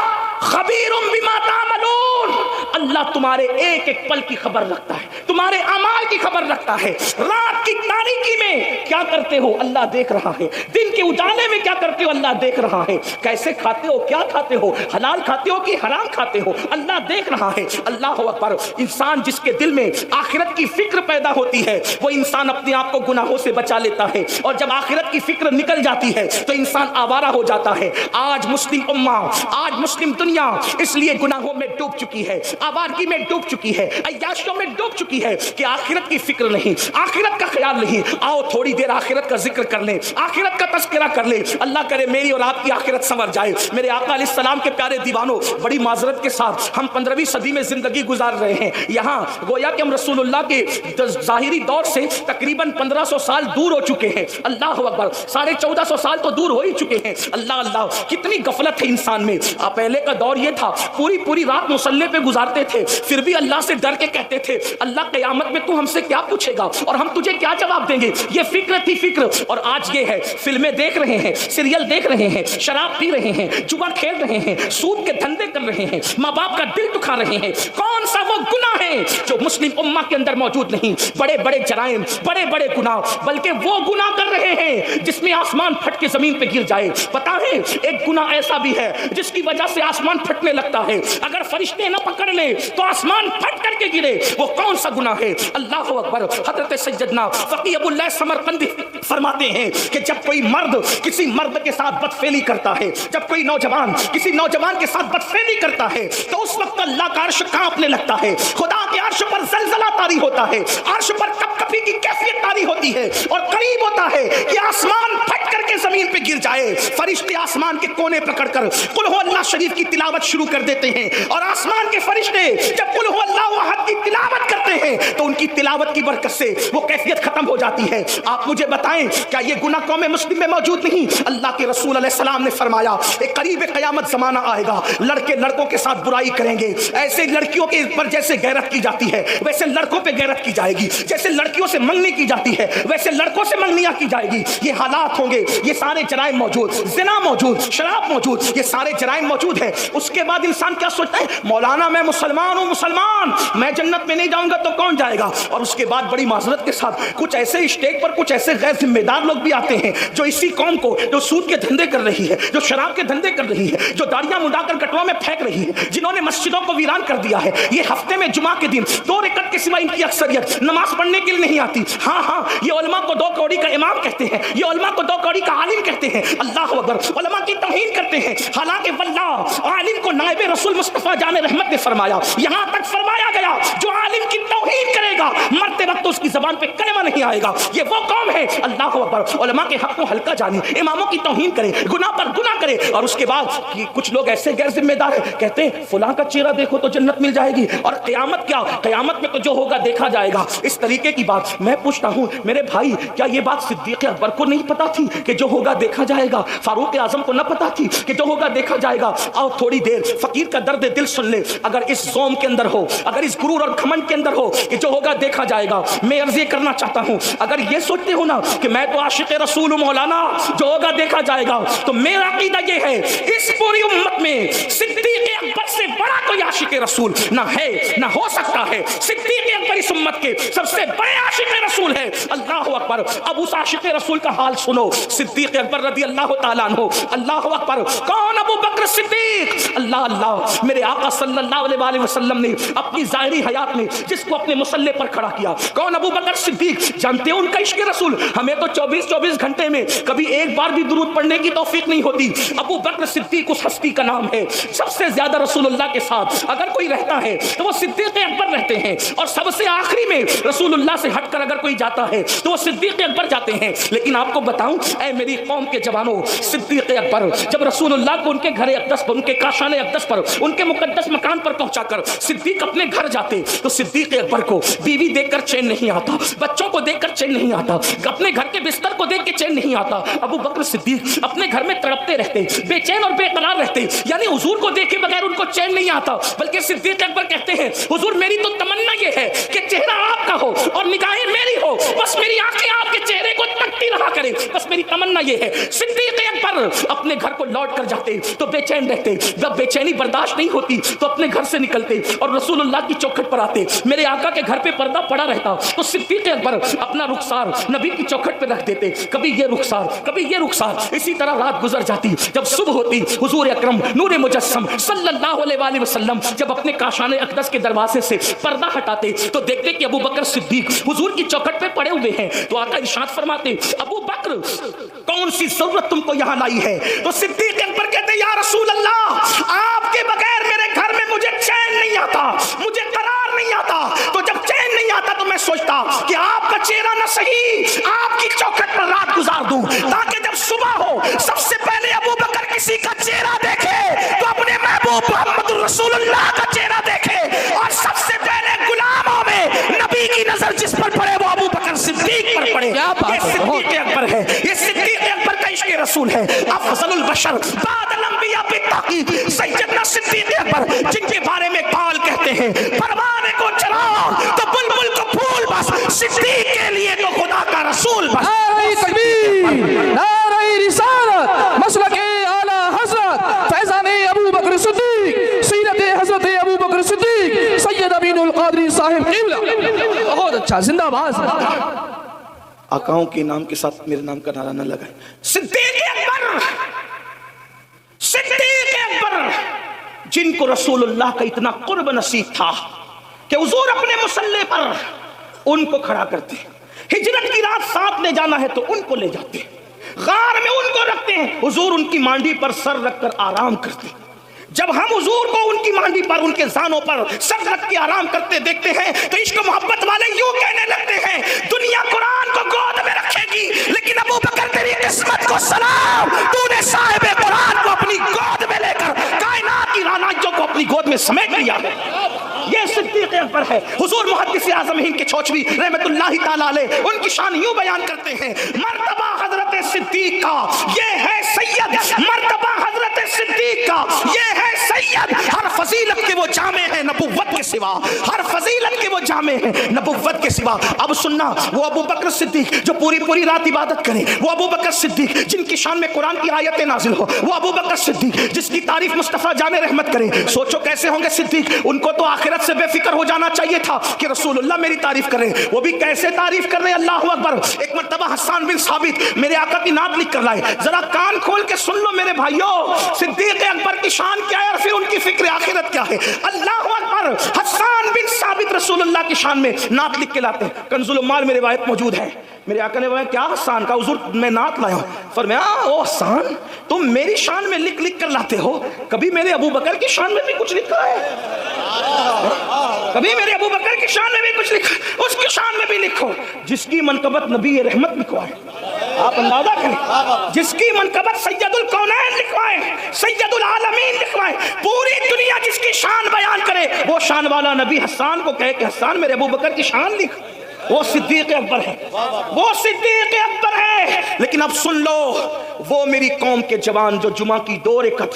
خبیر بما تعملون، اللہ تمہارے ایک ایک پل کی خبر رکھتا ہے، تمہارے اعمال کی خبر رکھتا ہے۔ رات کی تاریکی میں کیا کرتے ہو اللہ دیکھ رہا ہے، دن کے اجالے میں کیا کرتے ہو اللہ دیکھ رہا ہے، کیسے کھاتے ہو کیا کھاتے ہو، حلال کھاتے ہو کہ حرام کھاتے ہو، اللہ دیکھ رہا ہے۔ اللہ اکبر۔ انسان جس کے دل میں آخرت کی فکر پیدا ہوتی ہے وہ انسان اپنے آپ کو گناہوں سے بچا لیتا ہے، اور جب آخرت کی فکر نکل جاتی ہے تو انسان آوارہ ہو جاتا ہے۔ آج مسلم امہ، آج مسلم دنیا اس لیے گناہوں میں ڈوب چکی ہے، آوارگی میں ڈوب چکی ہے، عیاشیوں میں ڈوب چکی ہے کہ آخرت کی فکر نہیں، آخرت کا خیال نہیں۔ آؤ تھوڑی دیر آخرت کا ذکر کر لیں، آخرت کا تذکرہ کر لیں، اللہ کرے میری اور آپ کی آخرت سنور جائے۔ میرے آقا علیہ السلام کے پیارے دیوانوں، بڑی معذرت کے ساتھ ہم 15ویں صدی میں زندگی گزار رہے ہیں، یہاں گویا کہ ہم رسول اللہ کے ظاہری دور سے تقریباً 1500 سال دور ہو چکے ہیں۔ اللہ اکبر، 1450 سال تو دور ہو ہی چکے ہیں۔ اللہ اللہ، کتنی غفلت ہے انسان میں۔ پہلے کا دور یہ تھا، پوری رات مصلی پہ گزارتے تھے، پھر بھی اللہ سے ڈر کے کہتے تھے اللہ قیامت میں تو ہم سے کیا پوچھے گا اور ہم تجھے کیا جواب دیں گے۔ یہ فکر تھی فکر، اور آج یہ ہے فلمیں دیکھ رہے ہیں، سیریل دیکھ رہے ہیں، شراب پی رہے ہیں، جوا کھیل رہے ہیں، سود کے دھندے کر رہے ہیں، ماں باپ کا دل دکھا رہے ہیں۔ کون سا وہ گناہ ہے جو مسلم امہ کے اندر موجود نہیں؟ بڑے بڑے جرائم، بڑے بڑے گناہ، بلکہ وہ گناہ کر رہے ہیں جس میں آسمان پھٹ کے زمین پہ گر جائے۔ پتا ہے ایک گناہ ایسا بھی ہے جس کی وجہ سے آسمان پھٹنے لگتا ہے، اگر فرشتے نہ پکڑ لیں تو آسمان پھٹ کر کے گرے۔ وہ کون سا گناہ ہے؟ اللہ اکبر۔ حضرت سیدنا فقی ابو اللہ سمرقندی فرماتے ہیں کہ جب کوئی مرد کسی مرد کے ساتھ بدفعلی کرتا ہے، جب کوئی نوجوان کسی نوجوان کے ساتھ بدفعلی کرتا ہے تو اس وقت اللہ کا عرش کانپنے لگتا ہے، خدا کے عرش پر زلزلہ طاری ہوتا ہے، عرش پر کپ کپی کی کیفیت طاری ہوتی ہے، اور قریب ہوتا ہے کہ آسمان پھٹ کر کے زمین پہ گر جائے۔ فرشتے آسمان کے کونے پکڑ کر قل ہو اللہ شریف کی تلاوت شروع کر دیتے ہیں، اور آسمان کے فرشتے جب قل ہو اللہ احد کی تلاوت کرتے ہیں تو ان کی تلاوت کی برکت سے وہ کیفیت ختم ہو جاتی ہے۔ آپ مجھے بتائیں کیا یہ گناہ قوم مسلم میں موجود نہیں؟ اللہ کے رسول علیہ السلام نے فرمایا ایک قریب قیامت زمانہ آئے گا، لڑکے لڑکوں کے ساتھ برائی کریں گے، ایسے لڑکیوں کے پر جیسے غیرت کی جاتی ہے ویسے لڑکوں پہ غیرت کی جائے گی، جیسے لڑکیوں سے منگنی کی جاتی ہے ویسے لڑکوں سے منگنیاں کی جائے گی۔ یہ حالات ہوں گے، یہ سارے جرائم موجود، زنا موجود، شراب موجود، یہ سارے جرائم موجود ہے۔ اس کے بعد انسان کیا سوچتا ہے؟ مولانا میں مسلمان ہوں، مسلمان میں جنت میں نہیں جاؤں گا تو کون جائے گا؟ اور اس کے بعد بڑی معذرت کے ساتھ کچھ ایسے اسٹیج پر کچھ ایسے غیر ذمہ دار لوگ بھی آتے ہیں جو اسی قوم کو، جو سود کے دھندے کر رہی ہے، جو شراب کے دھندے کر رہی ہے، جو داڑیاں منڈا کر گٹروں میں پھینک رہی ہے، جنہوں نے مسجدوں کو ویران کر دیا ہے، یہ ہفتے میں جمعہ کے دن 2 رکعت کے سوا ان کی اکثریت نماز پڑھنے کے لیے نہیں آتی۔ ہاں یہ علماء کو 2 کوڑی کا امام کہتے ہیں، یہ علماء کو 2 کوڑی کا عالم کہتے ہیں۔ اللہ اکبر، علماء کی توہین کرتے ہیں، حالانکہ واللہ عالم کو نائب رسول مصطفیٰ جان رحمت نے فرمایا، یہاں تک فرمایا گیا جو عالم کی توہین کرے گا مرتے وقت اس کی زبان پہ کلمہ نہیں آئے گا۔ یہ وہ قوم ہے اللہ اکبر، علماء کے حق کو ہلکا جانے، اماموں کی توہین کرے، گناہ پر گناہ کرے، اور اس کے بعد کچھ لوگ ایسے غیر ذمہ دار ہیں کہتے ہیں فلاں کا چہرہ دیکھو تو جنت مل جائے گی، اور قیامت کیا؟ قیامت میں تو جو ہوگا دیکھا جائے گا۔ اس طریقے کی بات میں پوچھتا ہوں میرے بھائی، کیا یہ بات صدیق اکبر کو نہیں پتا تھی کہ جو ہوگا دیکھا جائے گا؟ فاروق اعظم کو نہ پتا تھی کہ جو ہوگا دیکھا جائے گا؟ آؤ تھوڑی دیر فقیر کا درد دل سن لے۔ اگر اس زوم کے اندر ہو، اگر اس غرور اور گھمنڈ کے اندر ہو کہ جو ہوگا دیکھا جائے گا، میں عرض یہ کرنا چاہتا ہوں اگر یہ سوچتے ہو نا کہ میں تو عاشق رسول ہوں مولانا، جو ہوگا دیکھا جائے گا، تو میرا عقیدہ یہ ہے اس پوری امت میں صدیق اکبر سے بڑا کوئی عاشق رسول نہ ہے نہ ہو سکتا ہے۔ صدیق اکبر اس امت کے سب سے بڑے عاشق رسول ہے۔ اللہ اکبر۔ اب اس عاشق رسول کا حال سنو، صدیق اکبر رضی اللہ تعالیٰ عنہ۔ اللہ اکبر۔ کون؟ ابو بکر صدیق۔ اللہ میرے آقا صلی اللہ علیہ وسلم نے اپنی ظاہری حیات میں جس کو اپنے مصلی پر کھڑا کیا، کون؟ ابو بکر صدیق۔ جانتے ہیں ان کا عشق رسول؟ ہمیں تو 24 گھنٹے میں کبھی ایک بار بھی درود پڑھنے کی توفیق نہیں ہوتی۔ ابو بکر صدیق اس ہستی کا نام ہے، سب سے زیادہ رسول اللہ کے ساتھ اگر کوئی رہتا ہے تو وہ صدیق اکبر رہتے ہیں، اور سب سے آخری میں رسول اللہ سے ہٹ کر اگر کوئی جاتا ہے تو وہ صدیق اکبر جاتے ہیں۔ لیکن آپ کو بتاؤں اے میری قوم کے جوانوں، صدیق اکبر جب رسول اللہ کو ان کے گھر اقدس پر، ان کے کاشان اقدس پر، ان کے مقدس مکان پر پہنچا کر صدیق اپنے گھر جاتے تو صدیق اکبر کو بیوی دیکھ کر چین نہیں آتا، بچوں کو دیکھ کر چین نہیں آتا، اپنے گھر کے بستر کو دیکھ کے چین نہیں آتا۔ ابو بکر صدیق اپنے گھر میں تڑپتے رہتے، بے چین اور بے قرار رہتے، یعنی حضور کو دیکھے بغیر ان کو چین نہیں آتا۔ بلکہ صدیق اکبر کہتے ہیں حضور میری تو تمنا یہ ہے کہ چہرہ آپ کا ہو اور نگاہیں میری ہو، بس میری آنکھیں آپ کے چہرے کو تکتی رہا کرے. بس میری تمنا یہ ہے صدیق اکبر اپنے گھر کو لوٹ کر جاتے تو بے چین رہتے, جب بے چینی برداشت نہیں ہوتی تو اپنے گھر سے نکلتے اور رسول اللہ کی چوکھٹ پر آتے. میرے آقا کے گھر پہ پردہ پڑا رہتا تو صدیق اکبر اپنا رخسار نبی کی چوکھٹ پہ رکھ دیتے, کبھی یہ رخسار کبھی یہ رخسار. اسی طرح رات گزر جاتی. جب صبح ہوتی حضور اکرم نور مجسم صلی اللہ علیہ وآلہ وسلم جب اپنے کاشان اقدس کے دروازے سے پردہ ہٹاتے تو دیکھتے کہ ابو بکر صدیق حضور کی چوکھٹ پہ پڑے ہوئے ہیں. تو آقا ارشاد فرماتے ابو بکر کون سی ضرورت تم کو یہاں لائی ہے؟ تو صدیق اکبر کہتے یا رسول اللہ آپ کے بغیر میرے گھر میں مجھے چین نہیں آتا, مجھے قرار نہیں آتا. تو جب چین نہیں آتا تو میں سوچتا کہ آپ کا چہرہ نہ صحیح آپ کی چوکھٹ پر رات گزار دوں تاکہ جب صبح ہو سب سے پہلے ابو بکر کسی کا چہرہ دیکھے تو اپنے محبوب محمد رسول اللہ کا چہرہ دیکھے, اور سب سے پہلے غلاموں میں نبی کی نظر جس پر پڑے وہ ابو بکر صدیق پر پڑے. یہ صدیق اکبر ہے, یہ صدیق اکبر کا عشق رسول ہے. افضل البشر بعد الانبیاء بالتحقیق سیدنا صدیق اکبر جن کے بارے میں قال کہتے ہیں پروانے کو چراغ تو بلبل کو پھول بس, صدیق کے لیے تو خدا کا رسول بس. نعرہ تکبیر, نعرہ رسالت, مسلک اعلی حضرت فیضان ابو بکر صدیق, سیرت حضرت ابو بکر صدیق سید امین القادری صاحب قبلہ. بہت اچھا, زندہ باد. آقاؤں کے نام کے ساتھ میرے نام کا نعرہ نہ لگائیں. صدیق اکبر, صدیق اکبر جن کو رسول اللہ کا اتنا قرب نصیب تھا کہ حضور اپنے مصلی پر ان کو کھڑا کرتے, ہجرت کی رات ساتھ لے جانا ہے تو ان کو لے جاتے, غار میں ان کو رکھتے ہیں, حضور ان کی مانڈی پر سر رکھ کر آرام کرتے. جب ہم حضور کو ان کی مانڈی پر ان کے زانوں پر سر رکھ کے آرام کرتے دیکھتے ہیں تو عشق محبت والے یوں کہنے لگتے ہیں دنیا قرآن کو گود میں رکھے گی لیکن ابو بکر تیری قسمت کو سلام, تو نے صاحب قرآن کو اپنی گود میں لے کر کائنات کی رانائیوں کو اپنی گود میں سمیٹ لیا ہے. یہ صدیق اکبر ہے. حضور محدث اعظم ہند کے چھوچوی رحمت اللہ تعالیٰ علیہ ان کی شان یوں بیان کرتے ہیں مرتبہ حضرت صدیق کا یہ ہے سید, مرتبہ حضرت صدیق کا یہ ہے سید, ہر فضیلت کے وہ جامع ہیں نبوت کے سوا, ہر فضیلت کے وہ جامع ہیں نبوت کے سوا. اب سننا, وہ ابو بکر صدیق جو پوری رات عبادت کرے, وہ ابو بکر صدیق جن کی شان میں قرآن کی آیتیں نازل ہو, وہ ابو بکر صدیق جس کی تعریف مصطفیٰ جان رحمت کرے. سوچو کیسے ہوں گے صدیق, ان کو تو آخرت سے بے فکر ہو جانا چاہیے تھا کہ رسول اللہ میری تعریف کر رہے, وہ بھی کیسے تعریف کر رہے, اللہ اکبر. ایک مرتبہ حسان بن ثابت میرے آقا کی نعت لکھ کر لائے, ذرا کان کھول کے سن لو میرے بھائیو, صدیق اکبر کی شان کیا ہے اور پھر ان کی فکر آخرت کیا ہے. اللہ اکبر. حسان بن ثابت رسول اللہ کی شان میں نعت لکھ کے لاتے ہیں, کنز العمال میں روایت موجود ہے. میرے آقا نے بولا کیا حسان کا, حضور میں نعت لایا ہوں. فرمایا او حسان تم میری شان میں لکھ کر لاتے ہو, کبھی میرے ابو بکر کی شان میں بھی کچھ لکھا ہے, کبھی میرے ابو بکر کی شان میں بھی کچھ لکھا, اس کی شان میں بھی لکھو جس کی منقبت نبی رحمت لکھوائے. آپ اندازہ کریں, جس کی منقبت سید الکونین لکھوائے, سید العالمین لکھوائے, پوری دنیا جس کی شان بیان کرے, وہ شان والا نبی حسان کو کہے کہ حسان میرے ابو بکر کی شان لکھ. وہ صدیق اکبر ہے, وہ صدیق اکبر ہے. لیکن اب سن لو, وہ میری قوم کے جوان جو جمعہ کی 2 رکعت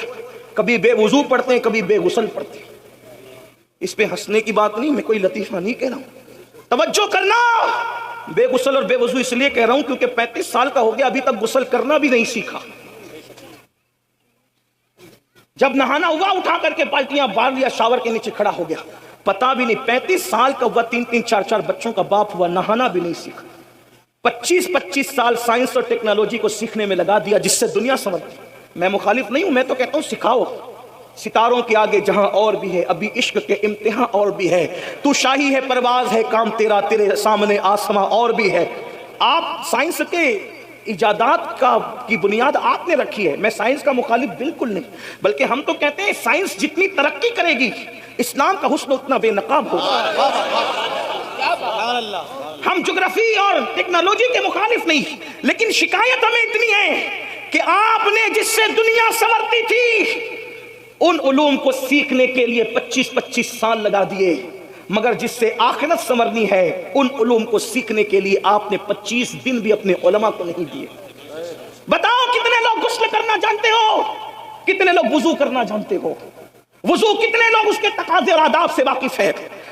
کبھی بے وضو پڑھتے ہیں کبھی بے غسل پڑھتے ہیں. اس پہ ہنسنے کی بات نہیں, میں کوئی لطیفہ نہیں کہہ رہا ہوں, توجہ کرنا. بے غسل اور بے وضو اس لیے کہہ رہا ہوں کیونکہ 35 سال کا ہو گیا ابھی تک غسل کرنا بھی نہیں سیکھا. جب نہانا ہوا اٹھا کر کے بالٹیاں بار لیا, شاور کے نیچے کھڑا ہو گیا, پتا بھی نہیں. 35 سال کا ہوا, 3 4 بچوں کا باپ ہوا, نہانا بھی نہیں سیکھا. 25 سال سائنس اور ٹیکنالوجی کو سیکھنے میں لگا دیا جس سے دنیا سنورتی. میں مخالف نہیں ہوں, میں تو کہتا ہوں سکھاؤ. ستاروں کے آگے جہاں اور بھی ہے ابھی عشق کے امتحان اور بھی ہے, تو شاہی ہے پرواز ہے کام تیرا, تیرے سامنے آسماں اور بھی ہے. آپ سائنس کے ایجادات کی بنیاد آپ نے رکھی ہے, میں سائنس کا مخالف بالکل نہیں, بلکہ ہم تو کہتے ہیں سائنس جتنی ترقی کرے گی اسلام کا حسن اتنا بے نقاب ہوگا. ہم جغرافی اور ٹیکنالوجی کے مخالف نہیں, لیکن شکایت ہمیں اتنی ہے کہ آپ نے جس سے دنیا سنورتی تھی ان علوم کو سیکھنے کے لیے 25 سال لگا دیے, مگر جس سے آخرت سنورنی ہے ان علوم کو سیکھنے کے لیے آپ نے 25 دن بھی اپنے علماء کو نہیں دیے. بتاؤ کتنے لوگ غسل کرنا جانتے ہو, کتنے لوگ وضو کرنا جانتے ہو, وضو کتنے لوگ اس کے تقاضے اور آداب سے واقف ہے.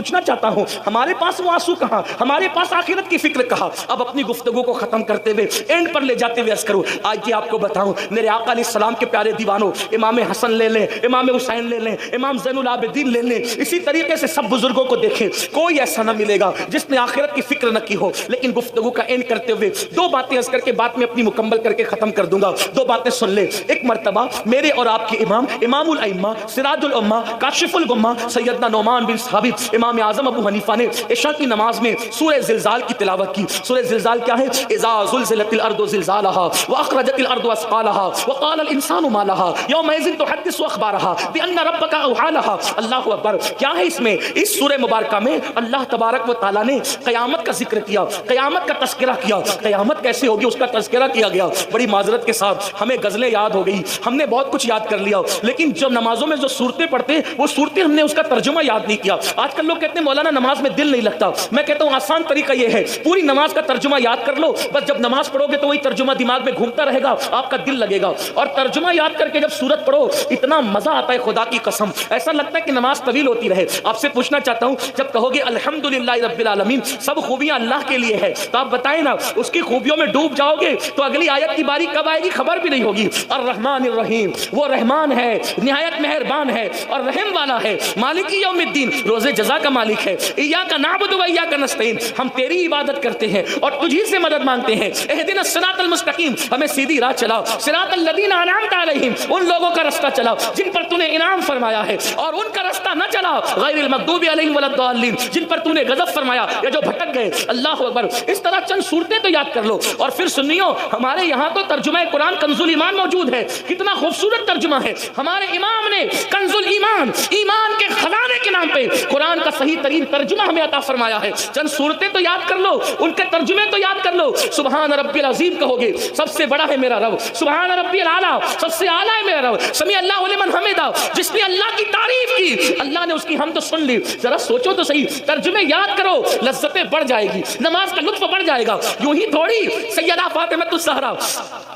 پوچھنا چاہتا ہوں ہمارے پاس وہ آنسو کہاں، ہمارے پاس آخرت کی فکر کہاں؟ اب اپنی گفتگو کو ختم کرتے ہوئے اینڈ پر لے جاتے ہوئے عرض کروں، آج آپ کو بتاؤں میرے آقا علیہ السلام کے پیارے دیوانوں، امام حسن لے لیں، امام حسین لے لیں، امام زین العابدین لے لیں، اسی طریقے سے سب بزرگوں کو دیکھیں، کوئی ایسا نہ ملے گا جس نے آخرت کی فکر نہ کی ہو۔ لیکن گفتگو کا اینڈ کرتے ہوئے دو باتیں عرض کر کے بات میں اپنی مکمل کر کے ختم کر دوں گا، دو باتیں سن لیں۔ ایک مرتبہ میرے اور آپ کے امام، امام الائمہ، سراج الامہ، کاشف الغمہ، سیدنا نعمان بن ثابت امام اعظم ابو حنیفہ نے عشاء کی نماز میں سورہ زلزال کی تلاوت کی۔ سورہ زلزال کیا ہے؟ اذا زلزلت الارض زلزالها واخرجت الارض اثقالها وقال الانسان ما لها يومئذ تحدث اخبارها بان ربك اوحى لها۔ اللہ اکبر، کیا ہے اس میں؟ اس سورہ مبارکہ میں اللہ تبارک و تعالی نے قیامت کا ذکر کیا، قیامت کا تذکرہ کیا، قیامت کیسے ہوگی اس کا تذکرہ کیا گیا۔ بڑی معذرت کے ساتھ ہمیں غزلیں یاد ہو گئی، ہم نے بہت کچھ یاد کر لیا، لیکن جب نمازوں میں جو صورتیں پڑھتے وہ صورتیں ہم نے اس کا ترجمہ یاد نہیں کیا۔ آج کل لوگ کہتے ہیں مولانا نماز میں دل نہیں لگتا، میں کہتا ہوں آسان طریقہ یہ ہے، پوری نماز کا ترجمہ یاد کر لو، بس جب نماز پڑھو گے تو وہی ترجمہ دماغ میں گھومتا رہے گا، آپ کا دل لگے گا۔ اور ترجمہ یاد کر کے جب سورت پڑھو اتنا مزہ آتا ہے، خدا کی قسم ایسا لگتا ہے کہ نماز طویل ہوتی رہے۔ آپ سے پوچھنا چاہتا ہوں، جب کہو گے الحمدللہ رب العالمین، سب خوبیاں اللہ کے لیے ہے، تو آپ بتائیں نا اس کی خوبیوں میں ڈوب جاؤ گے تو اگلی آیت کی باری کب آئے گی خبر بھی نہیں ہوگی۔ الرحمن الرحیم، وہ رحمان ہے، نہایت مہربان ہے اور رحم والا ہے۔ مالک یوم الدین، روز جزا کا مالک ہے۔ ایاک نعبد و ایاک نستعین، ہم تیری عبادت کرتے ہیں اور تجھی سے مدد مانگتے ہیں۔ اہدنا الصراط المستقیم، ہمیں سیدھی راہ چلا۔ صراط الذین انعمت علیہم، ان لوگوں کا رستہ چلا جن پر تو نے انعام فرمایا ہے، اور ان کا رستہ نہ چلا غیر المغضوب علیہم ولا الضالین، جن پر تو نے غضب فرمایا یا جو بھٹک گئے۔ اللہ اکبر، اس طرح چند صورتیں تو یاد کر لو۔ اور پھر سنیو، ہمارے یہاں تو ترجمہ قرآن کنز الایمان موجود ہے، کتنا خوبصورت ترجمہ ہے۔ ہمارے امام نے کنز الایمان، ایمان کے خزانے کے نام پہ قرآن کا صحیح ترین ترجمہ ہمیں عطا فرمایا ہے۔ چند صورتیں تو یاد کر لو، ان کے ترجمے تو یاد کر لو۔ سبحان ربی العظیم کہو گے، سب سے بڑا ہے میرا رب۔ سبحان ربی الاعلیٰ، سب سے اعلیٰ ہے میرا رب۔ سمیع اللہ لمن حمدہ، جس نے اللہ کی تعریف کی اللہ نے اس کی حمد سن لی۔ ذرا سوچو تو صحیح، ترجمے یاد کرو، لذتیں بڑھ جائے گی، نماز کا لطف بڑھ جائے گا۔ یوں ہی تھوڑی سیدہ فاطمہ الزہرا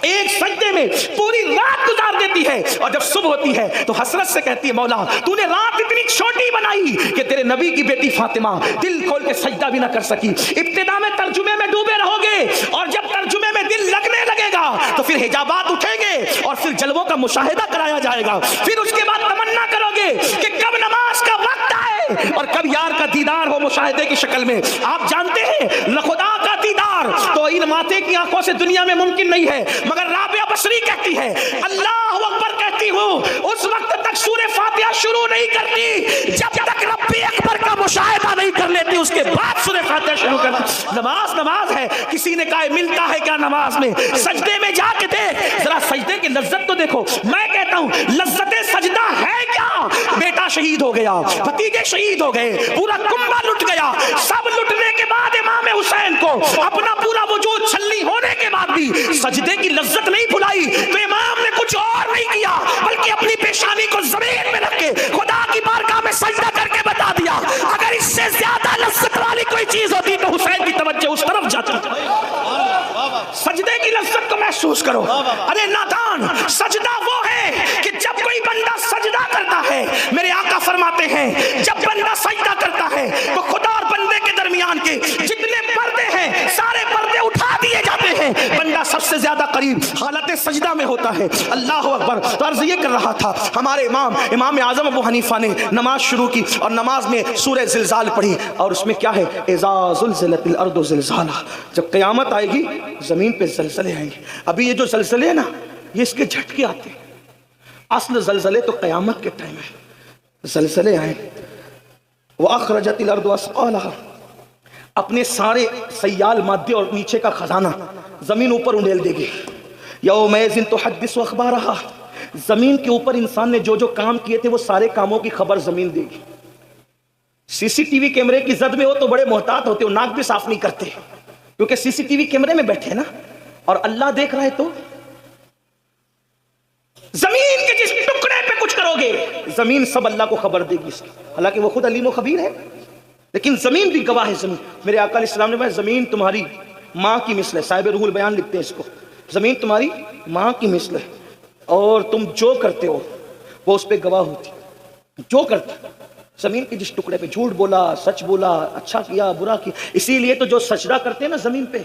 ایک سجدے میں پوری رات گزار دیتی ہے، اور جب صبح ہوتی ہے تو حسرت سے کہتی ہے مولا تو نے رات اتنی چھوٹی بنائی کہ تیرے نبی کی بیٹی فاطمہ دل کھول کے سجدہ بھی نہ کر سکی۔ ابتدا میں ترجمے میں ڈوبے رہو گے، اور جب ترجمے میں دل لگنے لگے گا تو پھر حجابات اٹھیں گے اور پھر جلووں کا مشاہدہ کرایا جائے گا۔ پھر اس کے بعد تمنا کرو گے کہ کب نماز کا وقت آئے اور کب یار کا دیدار ہو مشاہدے کی شکل میں۔ آپ جانتے ہیں خدا کا دیدار تو ان ماتے کی آنکھوں سے دنیا میں ممکن نہیں ہے، مگر رابعہ بصری کہتی ہے اللہ اکبر کہتی ہوں اس وقت تک سورہ فاتحہ شروع نہیں کرتی جب تک رب اکبر کا مشاہدہ نہیں کر لیتی، اس کے بعد سورہ فاتحہ شروع کرتی۔ نماز ہے۔ کسی نے کہا ملتا ہے کیا نماز میں؟ سجدے میں جا کے دیکھ، ذرا سجدے کی لذت تو دیکھو۔ میں کہتا ہوں لذت سجدہ ہے کیا؟ بیٹا شہید ہو گیا، بھتیجے شہید ہو گئے، پورا کنبہ لٹ گیا، سب لٹنے کے بعد امام حسین کو اپنا پورا وجود چھلنی ہونے کے بعد بھی سجدے کی لذت نہیں بھلائی تو امام نے کچھ اور نہیں کیا بلکہ اپنی پیشانی کو زمین میں رکھ کے خدا کی بارگاہ میں سجدہ کر کے بتا دیا اگر اس سے زیادہ لذت والی کوئی چیز ہوتی تو حسین کی توجہ اس طرف جاتی۔ سجدے کی لذت کو محسوس کرو۔ ارے نادان، سجدہ وہ ہے کہ جب کوئی بندہ سجدہ کرتا ہے، میرے آقا فرماتے ہیں جب بندہ سجدہ کرتا ہے تو خدا اور بندے کے درمیان کے جتنے پردے ہیں سارے پردے اٹھا دیے جاتے ہیں، بندہ سب سے زیادہ قریب حالت سجدہ میں ہوتا ہے۔ اللہ اکبر۔ تو عرض یہ کر رہا تھا، ہمارے امام اعظم ابو حنیفہ نے نماز شروع کی اور نماز میں سورہ زلزال پڑھی، اور اس میں کیا ہے؟ اذا زلزلت الارض زلزالها، جب قیامت آئے گی زمین پہ زلزلے آئیں گے۔ ابھی یہ جو زلزلے ہیں نا، یہ اس کے جھٹکے آتے ہیں، اصل زلزلے تو قیامت کے ٹائم ہے۔ زلزلے آئیں، واخرجت الارض اثقالها، اپنے سارے سیال مادے اور نیچے کا خزانہ زمین اوپر انڈیل دے گی۔ یومئذ تحدث اخبارها، زمین کے اوپر انسان نے جو جو کام کیے تھے وہ سارے کاموں کی خبر زمین دے گی۔ سی سی ٹی وی کیمرے کی زد میں ہو تو بڑے محتاط ہوتے ہو، ناک بھی صاف نہیں کرتے کیونکہ سی سی ٹی وی کیمرے میں بیٹھے ہیں نا، اور اللہ دیکھ رہا ہے تو زمین کے جس ٹکڑے پہ کچھ کرو گے زمین سب اللہ کو خبر دے گی، حالانکہ وہ خود علیم و خبیر ہے، لیکن زمین بھی گواہ ہے۔ زمین، میرے آقا علیہ السلام نے فرمایا زمین تمہاری ماں کی مثل ہے، صاحب روح البیان لکھتے ہیں اس کو، زمین تمہاری ماں کی مثل ہے اور تم جو کرتے ہو وہ اس پہ گواہ ہوتی، جو کرتے زمین کے جس ٹکڑے پہ جھوٹ بولا، سچ بولا، اچھا کیا، برا کیا. اسی لیے تو جو سجدہ کرتے ہیں نا زمین پہ،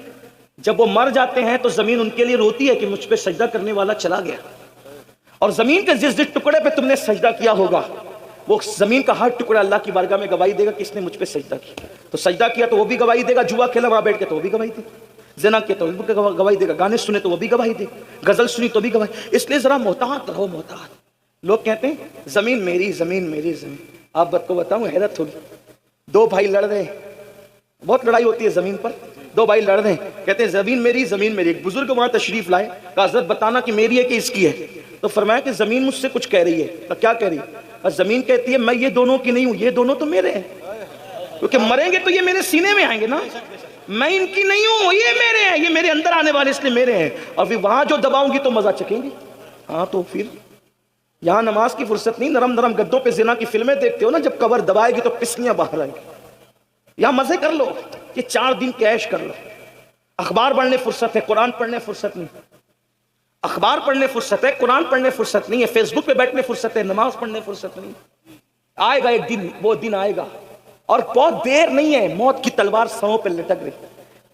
جب وہ مر جاتے ہیں تو زمین ان کے لیے روتی ہے کہ مجھ پہ سجدہ کرنے والا چلا گیا. اور زمین کے جس ٹکڑے پہ تم نے سجدہ کیا ہوگا، وہ زمین کا ہر ٹکڑا اللہ کی بارگاہ میں گواہی دے گا کہ اس نے مجھ پہ سجدہ کیا. تو سجدہ کیا تو وہ بھی گواہی دے گا، جوا کھیلا وہاں بیٹھ کے تو وہ بھی گواہی دے گا، زنا کیا تو وہ بھی گواہی دے گا، گانے سنے تو وہ بھی گواہی دے گا، غزل سنی تو بھی گواہی. اس لیے ذرا محتاط رہو، محتاط. لوگ کہتے ہیں زمین میری، زمین میری، زمین. آپ بات کو بتاؤں، حیرت ہوگی. دو بھائی لڑ رہے ہیں، بہت لڑائی ہوتی ہے زمین پر. دو بھائی لڑ رہے ہیں، کہتے ہیں زمین میری، زمین میری. ایک بزرگ وہاں تشریف لائے، کہا حضرت بتانا کہ میری ہے کہ اس کی ہے. تو فرمایا کہ زمین مجھ سے کچھ کہہ رہی ہے. تو کیا کہہ رہی ہے؟ اور زمین کہتی ہے میں یہ دونوں کی نہیں ہوں، یہ دونوں تو میرے ہیں، کیونکہ مریں گے تو یہ میرے سینے میں آئیں گے نا. میں ان کی نہیں ہوں، یہ میرے ہیں، یہ میرے اندر آنے والے اس لیے میرے ہیں. اور پھر وہاں جو دباؤں گی تو مزہ چکیں گے. ہاں تو پھر یہاں نماز کی فرصت نہیں، نرم نرم گدوں پہ زنا کی فلمیں دیکھتے ہو نا، جب کور دبائے گی تو پسلیاں باہر آئیں گی. یہاں مزے کر لو، یہ 4 دن کی عیش کر لو. اخبار پڑھنے فرصت ہے، قرآن پڑھنے فرصت نہیں. اخبار پڑھنے فرصت ہے، قرآن پڑھنے فرصت نہیں ہے. فیس بک پہ بیٹھنے فرصت ہے، نماز پڑھنے فرصت نہیں. آئے گا ایک دن، وہ دن آئے گا اور بہت دیر نہیں ہے. موت کی تلوار سروں پہ لٹک رہی.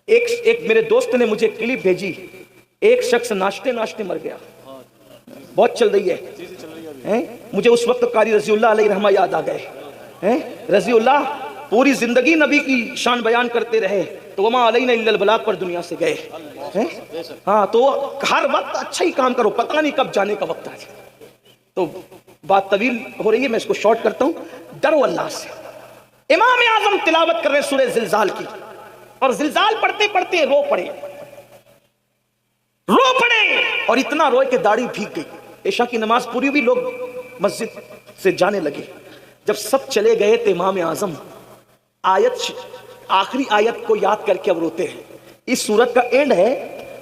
ایک میرے دوست نے مجھے کلپ بھیجی، ایک شخص ناشتے ناشتے مر گیا. بہت چل رہی ہے. مجھے اس وقت قاری رضی اللہ علیہ رحمہ یاد آ گئے. رضی اللہ پوری زندگی نبی کی شان بیان کرتے رہے، تو وما علینا الا البلاغ پر دنیا سے گئے. ہاں تو ہر وقت اچھا ہی کام کرو، پتہ نہیں کب جانے کا وقت آ جائے. تو بات طویل ہو رہی ہے، میں اس کو شارٹ کرتا ہوں. ڈرو اللہ سے. امام اعظم تلاوت کر رہے سورہ زلزال کی، اور زلزال پڑھتے پڑھتے رو پڑے اور اتنا روئے کہ داڑھی بھیگ گئی. عشاء کی نماز پوری ہوئی، لوگ مسجد سے جانے لگے. جب سب چلے گئے تو امام اعظم آخری آیت کو یاد کر کے اب روتے ہیں. اس سورت کا اینڈ ہے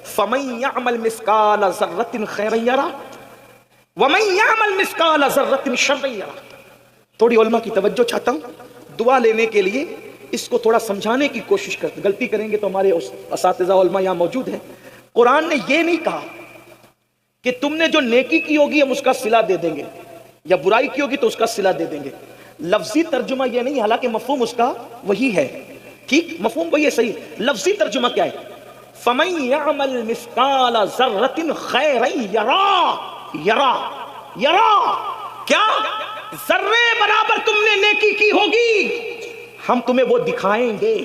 فَمَن يَعْمَلْ مِثْقَالَ ذَرَّةٍ خَيْرًا يَرَهُ وَمَن يَعْمَلْ مِثْقَالَ ذَرَّةٍ شَرًّا يَرَهُ. تھوڑی علماء کی توجہ چاہتا ہوں، دعا لینے کے لیے اس کو تھوڑا سمجھانے کی کوشش کرتے. غلطی کریں گے تو ہمارے اساتذہ علماء یہاں موجود ہیں. قرآن نے یہ نہیں کہا کہ تم نے جو نیکی کی ہوگی ہم اس کا صلہ دے دیں گے، یا برائی کی ہوگی تو اس کا صلہ دے دیں گے. لفظی ترجمہ یہ نہیں، حالانکہ مفہوم اس کا وہی ہے. ٹھیک، مفہوم وہی ہے، صحیح. لفظی ترجمہ کیا ہے؟ فَمَن يَعْمَلْ مِثْقَالَ ذَرَّةٍ خَيْرًا يَرَهُ. کیا ذرے برابر تم نے نیکی کی ہوگی ہم تمہیں وہ دکھائیں گے.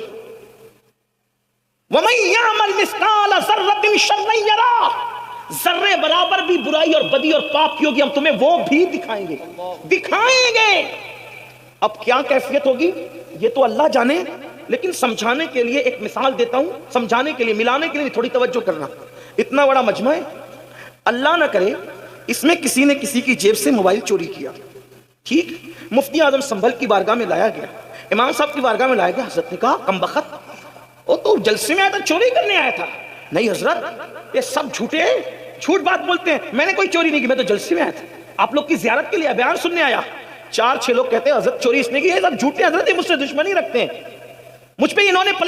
وَمَن يَعْمَلْ مِثْقَالَ ذَرَّةٍ شَرًّا يَرَهُ. ذرے برابر بھی برائی اور بدی اور پاپ کی ہوگی ہم تمہیں وہ بھی دکھائیں گے. اب کیا کیفیت ہوگی یہ تو اللہ جانے، لیکن سمجھانے کے لیے ایک مثال دیتا ہوں، سمجھانے کے لیے، ملانے کے لیے تھوڑی توجہ کرنا. اتنا بڑا مجمع ہے، اللہ نہ کرے اس میں کسی نے کسی کی جیب سے موبائل چوری کیا. ٹھیک، مفتی اعظم سنبھل کی بارگاہ میں لایا گیا، امام صاحب کی بارگاہ میں لایا گیا. حضرت نے کہا کم بخت، وہ تو جلسے میں آیا تھا، چوری کرنے آیا تھا. نہیں حضرت، یہ سب جھوٹے ہیں، جھوٹ بات بولتے ہیں. میں نے کوئی چوری نہیں کی، میں تو جلسے میں آیا تھا، آپ لوگ کی زیارت کے لیے بیان سننے آیا. 4-6 لوگ کہتے ہیں حضرت چوری اس نے کی. یہ سب جھوٹے، حضرت یہ مجھ سے دشمنی رکھتے ہیں، مجھ پہ انہوں نے